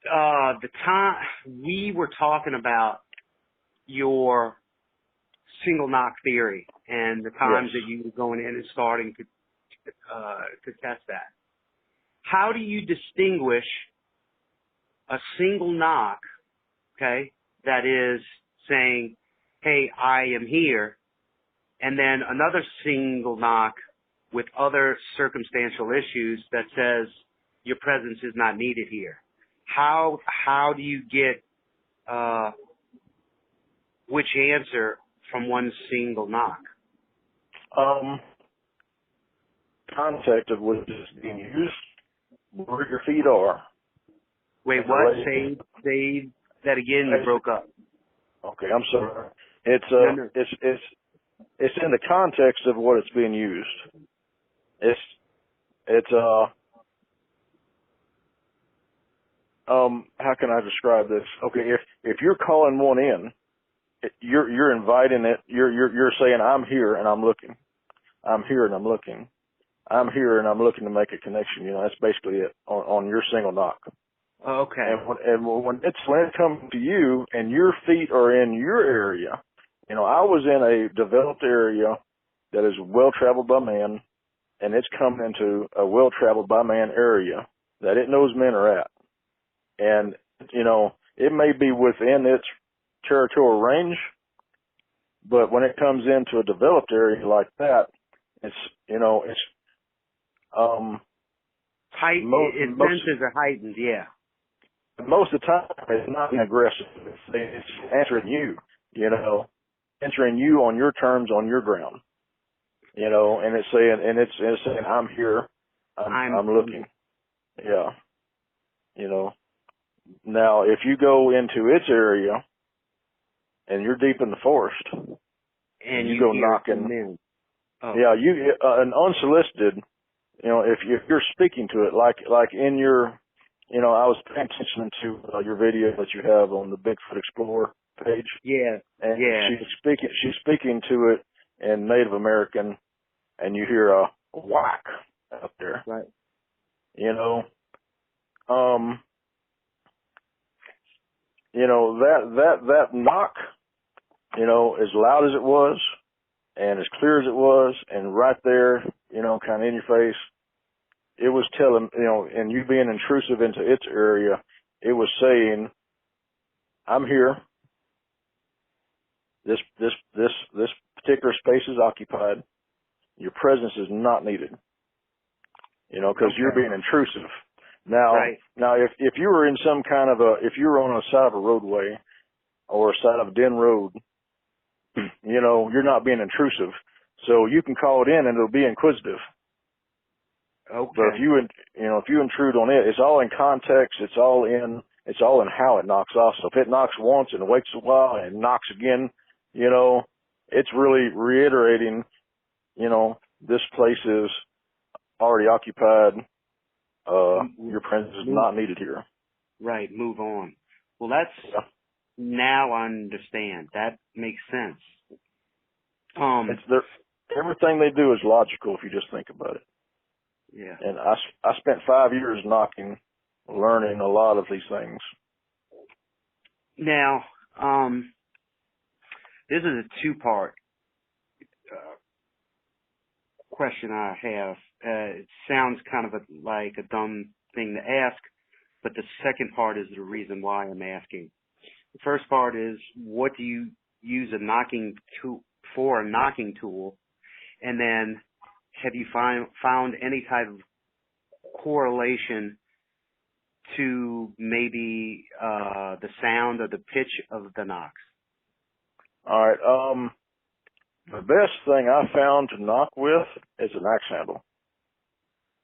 The time we were talking about your single knock theory and the times that you were going in and starting to test that. How do you distinguish a single knock, okay, that is saying, hey, I am here, and then another single knock with other circumstantial issues that says your presence is not needed here? How do you get which answer from one single knock? Contact of what is being used, where your feet are. Wait, what? Say that again. You broke up. Okay, I'm sorry. It's in the context of what it's being used. How can I describe this? Okay, if you're calling one in, you're inviting it. You're saying, I'm here and I'm looking. I'm here and I'm looking. I'm here and I'm looking to make a connection. That's basically it on your single knock. Okay. And when it comes to you and your feet are in your area, I was in a developed area that is well traveled by man, and it's coming into a well traveled by man area that it knows men are at. And, it may be within its territorial range, but when it comes into a developed area like that, it's senses are heightened, yeah. Most of the time, it's not being aggressive. It's answering you, answering you on your terms, on your ground, and it's saying, I'm here, I'm looking, yeah, Now, if you go into its area and you're deep in the forest and you go knocking, an unsolicited, if you're speaking to it, like in your, I was paying attention to your video that you have on the Bigfoot Explorer page. Yeah. And she's speaking to it in Native American, and you hear a whack out there. Right. That knock you know, as loud as it was and as clear as it was and right there, you know, kind of in your face, it was telling, you know, and you being intrusive into its area, it was saying, I'm here. This particular space is occupied. Your presence is not needed. You know, because you're being intrusive. Now, now, if you were in some kind of if you were on a side of a roadway or a side of a den road, you know, you're not being intrusive. So you can call it in and it'll be inquisitive. Okay. But if you intrude on it, it's all in context. It's all in how it knocks off. So if it knocks once and waits a while and knocks again, you know, it's really reiterating, you know, this place is already occupied. Your presence is not needed here. Right. Move on. Well, that's now I understand. That makes sense. Everything they do is logical if you just think about it. Yeah. And I spent 5 years knocking, learning a lot of these things. Now, this is a two-part question I have. It sounds kind of like a dumb thing to ask, but the second part is the reason why I'm asking. The first part is, what do you use a knocking tool? And then, have you found any type of correlation to maybe the sound or the pitch of the knocks? All right. The best thing I found to knock with is an axe handle.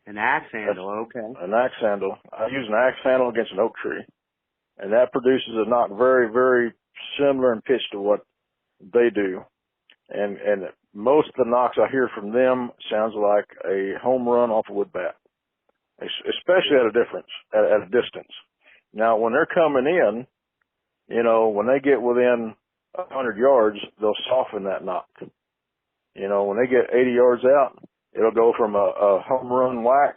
An axe handle, okay. An axe handle. I use an axe handle against an oak tree, and that produces a knock very, very similar in pitch to what they do. And most of the knocks I hear from them sounds like a home run off a wood bat, especially at a distance. Now, when they're coming in, you know, when they get within 100 yards, they'll soften that knock. You know, when they get 80 yards out, it'll go from a home run whack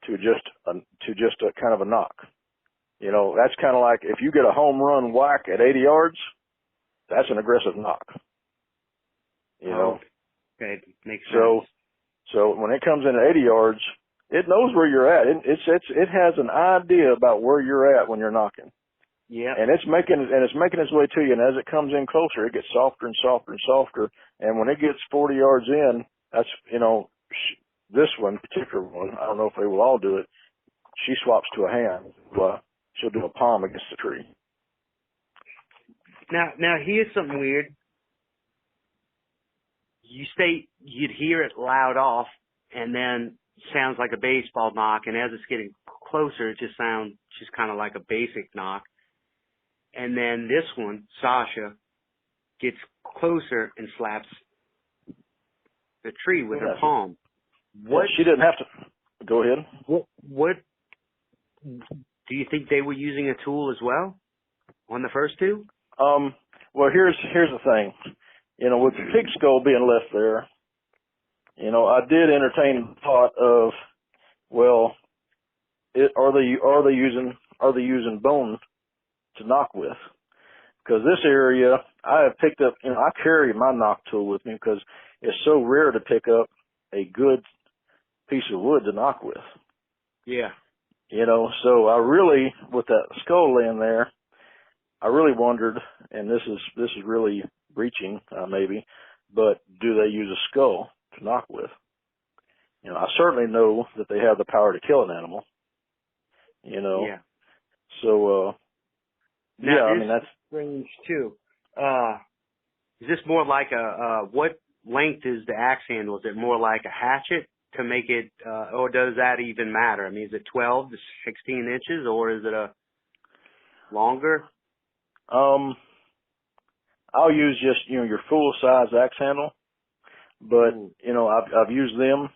to just a kind of a knock. You know, that's kind of like if you get a home run whack at 80 yards, that's an aggressive knock. You know. Okay, makes sense. So when it comes in at 80 yards, it knows where you're at. It has an idea about where you're at when you're knocking. Yeah. And it's making its way to you. And as it comes in closer, it gets softer and softer and softer. And when it gets 40 yards in, that's, you know, this one, particular one, I don't know if they will all do it. She swaps to a hand. She'll do a palm against the tree. Now here's something weird. You state you'd hear it loud off, and then sounds like a baseball knock, and as it's getting closer, it just sounds just kind of like a basic knock. And then this one, Sasha, gets closer and slaps the tree with her palm. What? She didn't have to. Go ahead. What? Do you think they were using a tool as well on the first two? Well, here's the thing. You know, with the pig skull being left there, you know, I did entertain the thought of, well, are they using bone to knock with? Because this area, I have picked up, you know, I carry my knock tool with me because it's so rare to pick up a good piece of wood to knock with. Yeah. You know, so I really, with that skull laying there, I really wondered, and this is really reaching, maybe, but do they use a skull to knock with? You know, I certainly know that they have the power to kill an animal. You know. Yeah. So, now, yeah, I mean, that's strange too. Is this more like what length is the axe handle? Is it more like a hatchet to make it, or does that even matter? I mean, is it 12 to 16 inches, or is it a longer? I'll use just, you know, your full size axe handle, but you know, I've used them,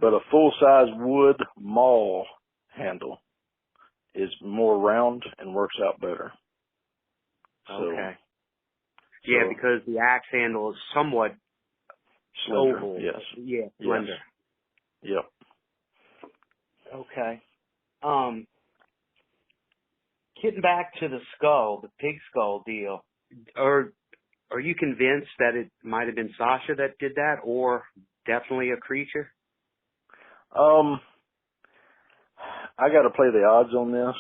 but a full size wood maul handle is more round and works out better. Okay. Yeah, because the axe handle is somewhat slender. oval. Yes. Yeah, slender. Yes. Yep. Okay. Getting back to the skull, the pig skull deal, or are you convinced that it might have been Sasha that did that, or definitely a creature? I got to play the odds on this.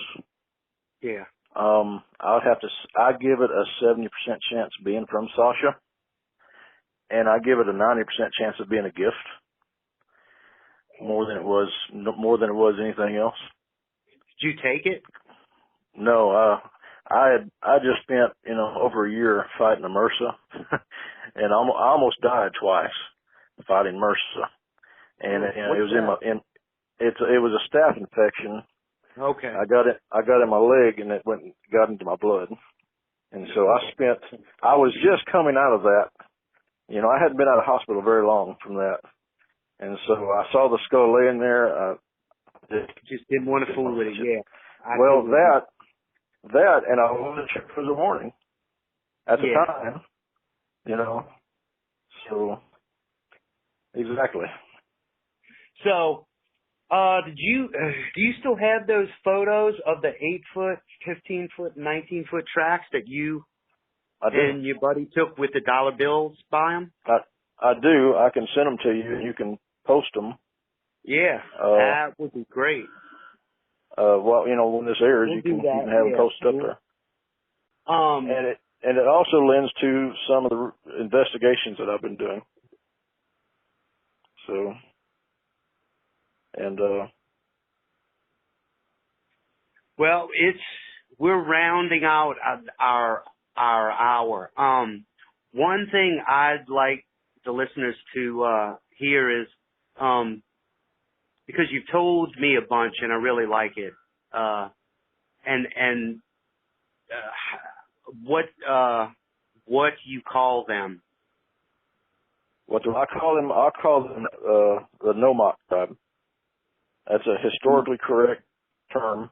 Yeah. I'd give it a 70% chance of being from Sasha, and I give it a 90% chance of being a gift, more than it was anything else. Did you take it? No, I just spent, over a year fighting a MRSA, and I almost died twice fighting MRSA, and it was a staph infection. Okay. I got in my leg, and it got into my blood, and so I was just coming out of that. I hadn't been out of hospital very long from that, and so I saw the skull laying there. Just didn't want to fool with it. Yeah. That, and I wanted to check for the warning at the time, so exactly. So, do you still have those photos of the 8-foot, 15-foot, 19-foot tracks that you and your buddy took with the dollar bills by them? I do. I can send them to you, and you can post them. Yeah, that would be great. When this airs, you can have them posted up there. And it also lends to some of the investigations that I've been doing. So, and well, we're rounding out our hour. One thing I'd like the listeners to hear is, because you've told me a bunch and I really like it, what you call them? What do I call them? I call them the Nomok tribe. That's a historically correct term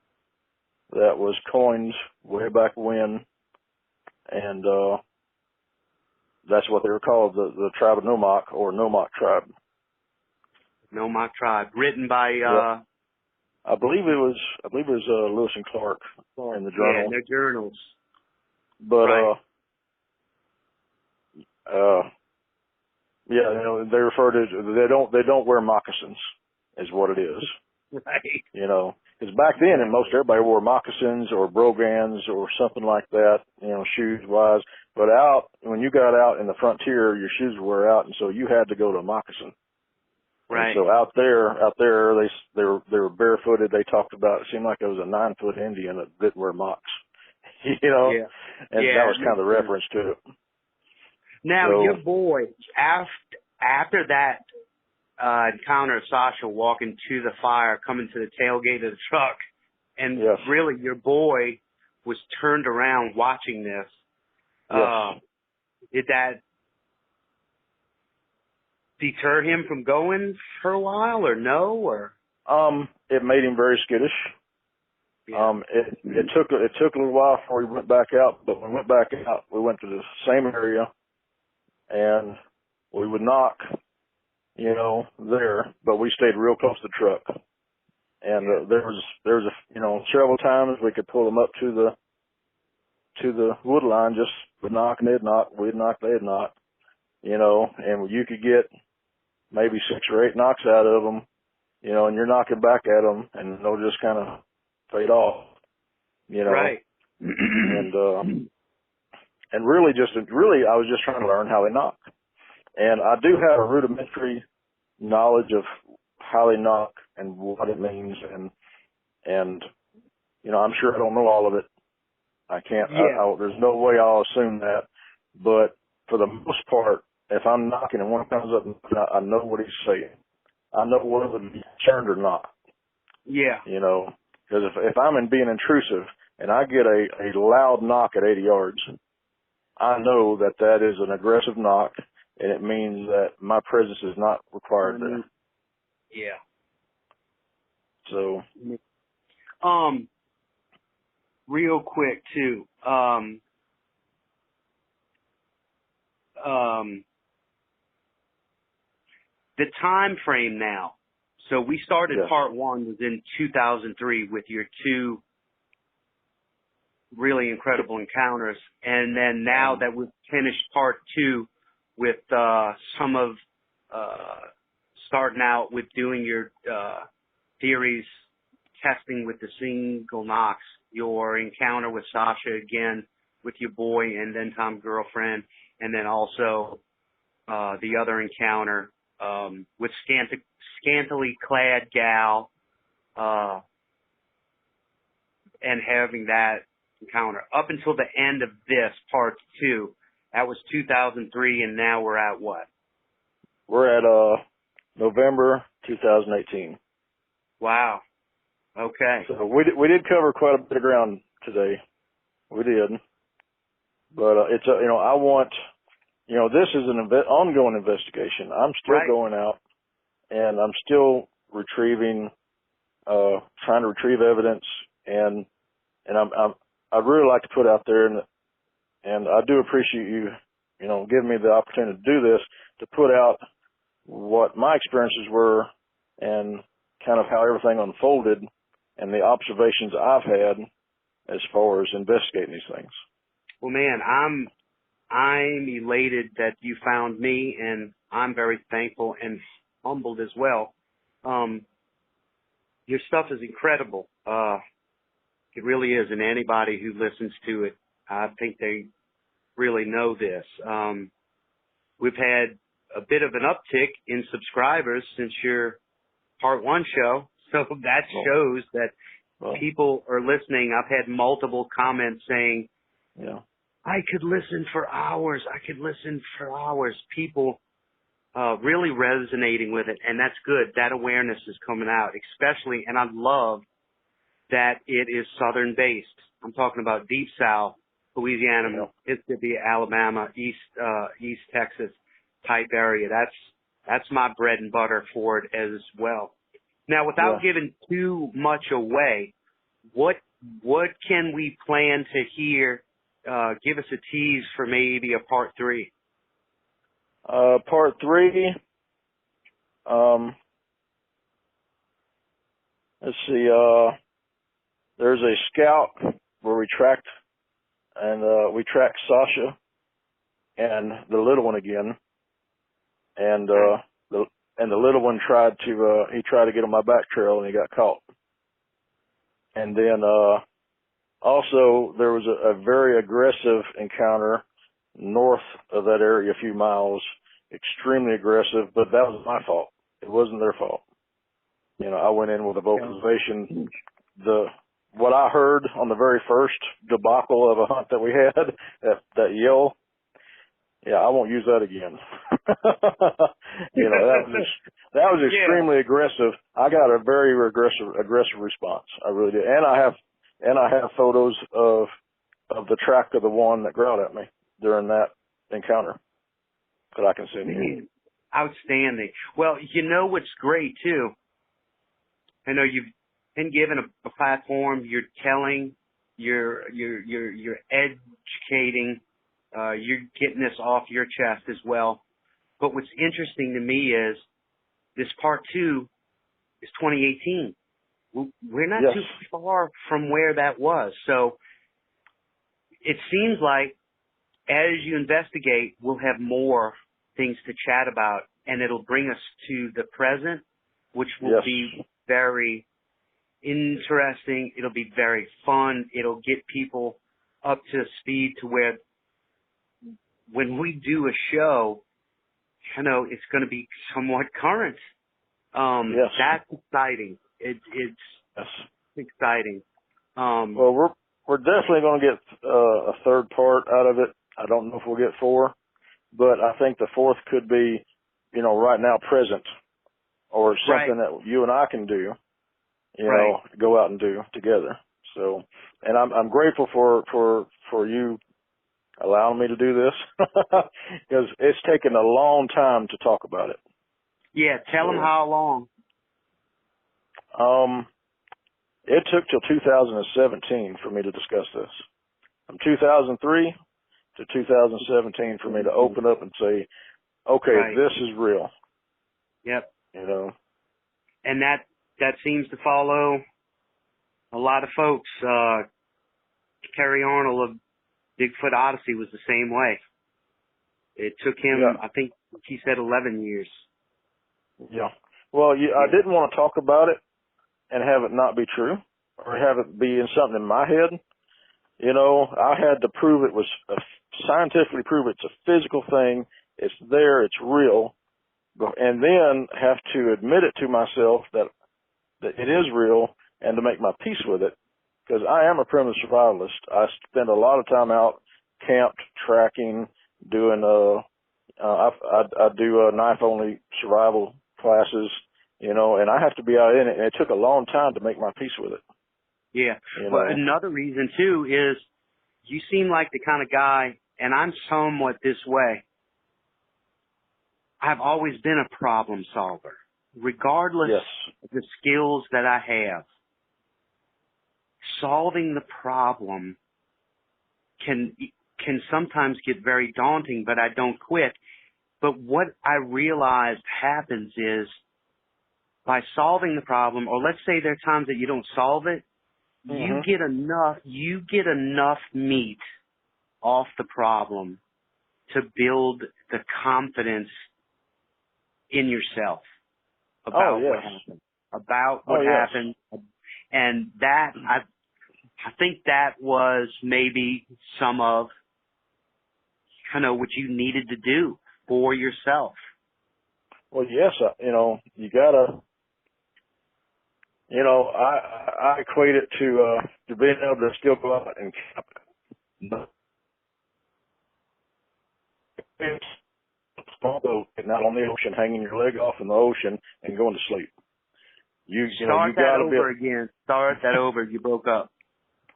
that was coined way back when, and that's what they were called, the tribe of Nomok, or Nomok tribe. Nomok tribe, written by I believe it was Lewis and Clark in the journal. Yeah, in their journals. But right. They refer to they don't wear moccasins, is what it is. Right. Because back then, everybody wore moccasins or brogans or something like that, shoes wise. But when you got out in the frontier, your shoes were out, and so you had to go to a moccasin. Right. And so out there, they were barefooted. They talked about, it seemed like there was a 9-foot Indian that didn't wear mocks, Yeah. And that was kind of the reference to it. Now, your boy, after that encounter of Sasha walking to the fire, coming to the tailgate of the truck, and really your boy was turned around watching this. Yes. Did that deter him from going for a while, or no? Or it made him very skittish. Yeah. It took a little while before we went back out, but when we went back out, we went to the same area, and we would knock, there, but we stayed real close to the truck. And there was several times we could pull them up to the wood line, just would knock and they'd knock, we'd knock, they'd knock, and you could get maybe 6 or 8 knocks out of them, and you're knocking back at them, and they'll just kind of fade off, Right. And really, I was just trying to learn how they knock. And I do have a rudimentary knowledge of how they knock and what it means, and I'm sure I don't know all of it. I can't. Yeah. There's no way I'll assume that. But for the most part, if I'm knocking and one comes up, I know what he's saying. I know whether to be concerned or not. Yeah. Because if I'm being intrusive and I get a loud knock at 80 yards, I know that is an aggressive knock, and it means that my presence is not required there. Yeah. So. Real quick too. The time frame now. So we started part 1 was in 2003 with your 2 really incredible encounters. And then now that we've finished part 2 with some of starting out with doing your theories, testing with the single knocks, your encounter with Sasha again, with your boy and then Tom's girlfriend, and then also the other encounter with scantily clad gal, and having that encounter up until the end of this part 2. That was 2003, and now we're at what? We're at November 2018. Wow. Okay. So we did cover quite a bit of ground today. We did, but it's I want, this is an ongoing investigation. I'm still going out, and I'm still retrieving, trying to retrieve evidence, and I'd really like to put out there, and I do appreciate you, giving me the opportunity to do this, to put out what my experiences were and kind of how everything unfolded and the observations I've had as far as investigating these things. Well, man, I'm elated that you found me, and I'm very thankful and humbled as well. Your stuff is incredible. It really is, and anybody who listens to it, I think they really know this. We've had a bit of an uptick in subscribers since your part 1 show, so that shows that people are listening. I've had multiple comments saying, I could listen for hours. People really resonating with it, and that's good. That awareness is coming out, especially, and I love that it is Southern based. I'm talking about Deep South, Louisiana, Mississippi, Alabama, East Texas type area. That's my bread and butter for it as well. Now, without giving too much away, what can we plan to hear? Give us a tease for maybe a part 3. Part 3. Let's see. There's a scout where we tracked Sasha and the little one again, and the little one tried to get on my back trail, and he got caught. And then also there was a very aggressive encounter north of that area, a few miles, extremely aggressive, but that was my fault. It wasn't their fault. I went in with a vocalization. What I heard on the very first debacle of a hunt that we had, that yell, I won't use that again. That was extremely aggressive. I got a very aggressive response. I really did. And I have photos of the track of the one that growled at me during that encounter that I can send you. Outstanding. Well, what's great too? I know you've been given a platform. You're telling, you're educating, you're getting this off your chest as well. But what's interesting to me is this part 2 is 2018. We're not too far from where that was. So it seems like as you investigate, we'll have more things to chat about, and it'll bring us to the present, which will be very interesting. It'll be very fun. It'll get people up to speed to where when we do a show, it's going to be somewhat current. That's exciting. It's exciting. Well, we're definitely going to get a third part out of it. I don't know if we'll get 4, but I think the 4th could be, right now present, or something that you and I can do, go out and do together. So, and I'm grateful for you allowing me to do this, because it's taken a long time to talk about it. Yeah, tell them how long. It took till 2017 for me to discuss this. From 2003 to 2017 for me to open up and say, okay, this is real. Yep. And that seems to follow a lot of folks. Terry Arnold of Bigfoot Odyssey was the same way. It took him, I think he said 11 years. Yeah. Well, I didn't want to talk about it and have it not be true or have it be in something in my head. You know, I had to prove it was scientifically prove it's a physical thing. It's there. It's real. And then have to admit it to myself that it is real and to make my peace with it. Because I am a primitive survivalist. I spend a lot of time out camped, tracking, doing, I do knife-only survival classes, you know, and I have to be out in it. And it took a long time to make my peace with it. Yeah. You Well, know? another reason, too, is you seem like the kind of guy, and I'm somewhat this way, I've always been a problem solver, regardless of the skills that I have. Solving the problem can sometimes get very daunting, but I don't quit. But what I realized happens is by solving the problem, or let's say there are times that you don't solve it, you get enough meat off the problem to build the confidence in yourself about what happened, and that I think that was maybe some of what you needed to do for yourself. Well, yes, you know, you gotta, you know, I equate it to being able to still go out and camp. Small boat, getting out on the ocean, hanging your leg off in the ocean, and going to sleep. Start that over again. Start that over. You broke up.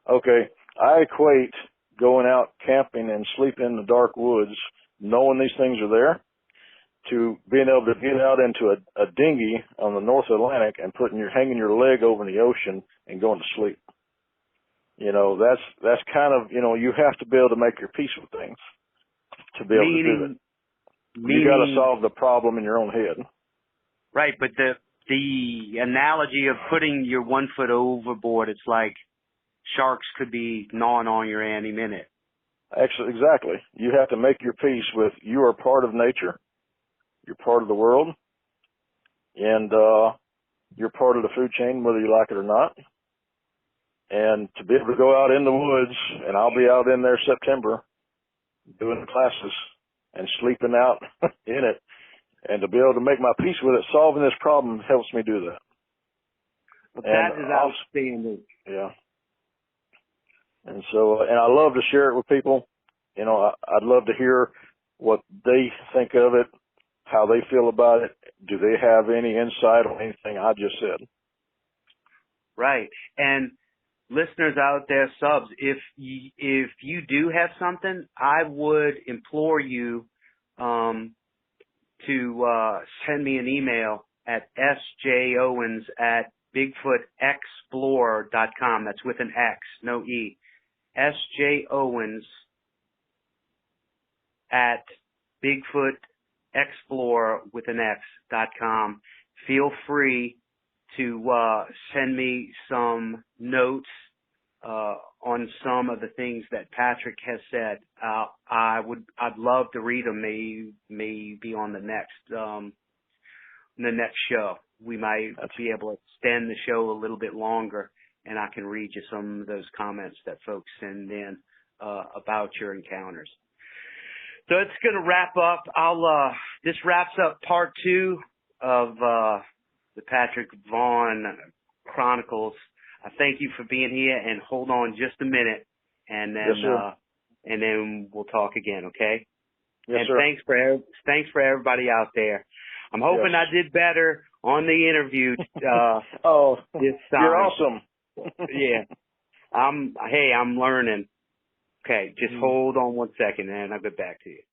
Okay, I equate going out camping and sleeping in the dark woods, knowing these things are there, to being able to get out into a dinghy on the North Atlantic and hanging your leg over in the ocean and going to sleep. You know, that's kind of, you know, you have to be able to make your peace with things to be able to do it. You got to solve the problem in your own head. Right, but the analogy of putting your 1 foot overboard, it's like sharks could be gnawing on your any minute. Actually, exactly. You have to make your peace with you are part of nature, you're part of the world, and you're part of the food chain, whether you like it or not. And to be able to go out in the woods, and I'll be out in there September doing the classes and sleeping out in it, and to be able to make my peace with it, solving this problem helps me do that. Well, that is outstanding. Yeah. And so, and I love to share it with people. You know, I'd love to hear what they think of it, how they feel about it. Do they have any insight on anything I just said? Right. And listeners out there, subs, if you do have something, I would implore you to send me an email at sjowens@bigfootexplorer.com. That's with an X, no E. sjowens@bigfootexplorer with an X.com. Feel free to send me some notes on some of the things that Patrick has said. I'd love to read them. May be on the next show. We might be able to extend the show a little bit longer, and I can read you some of those comments that folks send in about your encounters. So it's going to wrap up. This wraps up part 2 of the Patrick Vaugn Chronicles. I thank you for being here, and hold on just a minute, and then and then we'll talk again, okay? Yes, and sir. Thanks for everybody out there. I'm hoping I did better on the interview. This time. You're awesome. Yeah. I'm learning. Okay, just hold on 1 second, and I'll get back to you.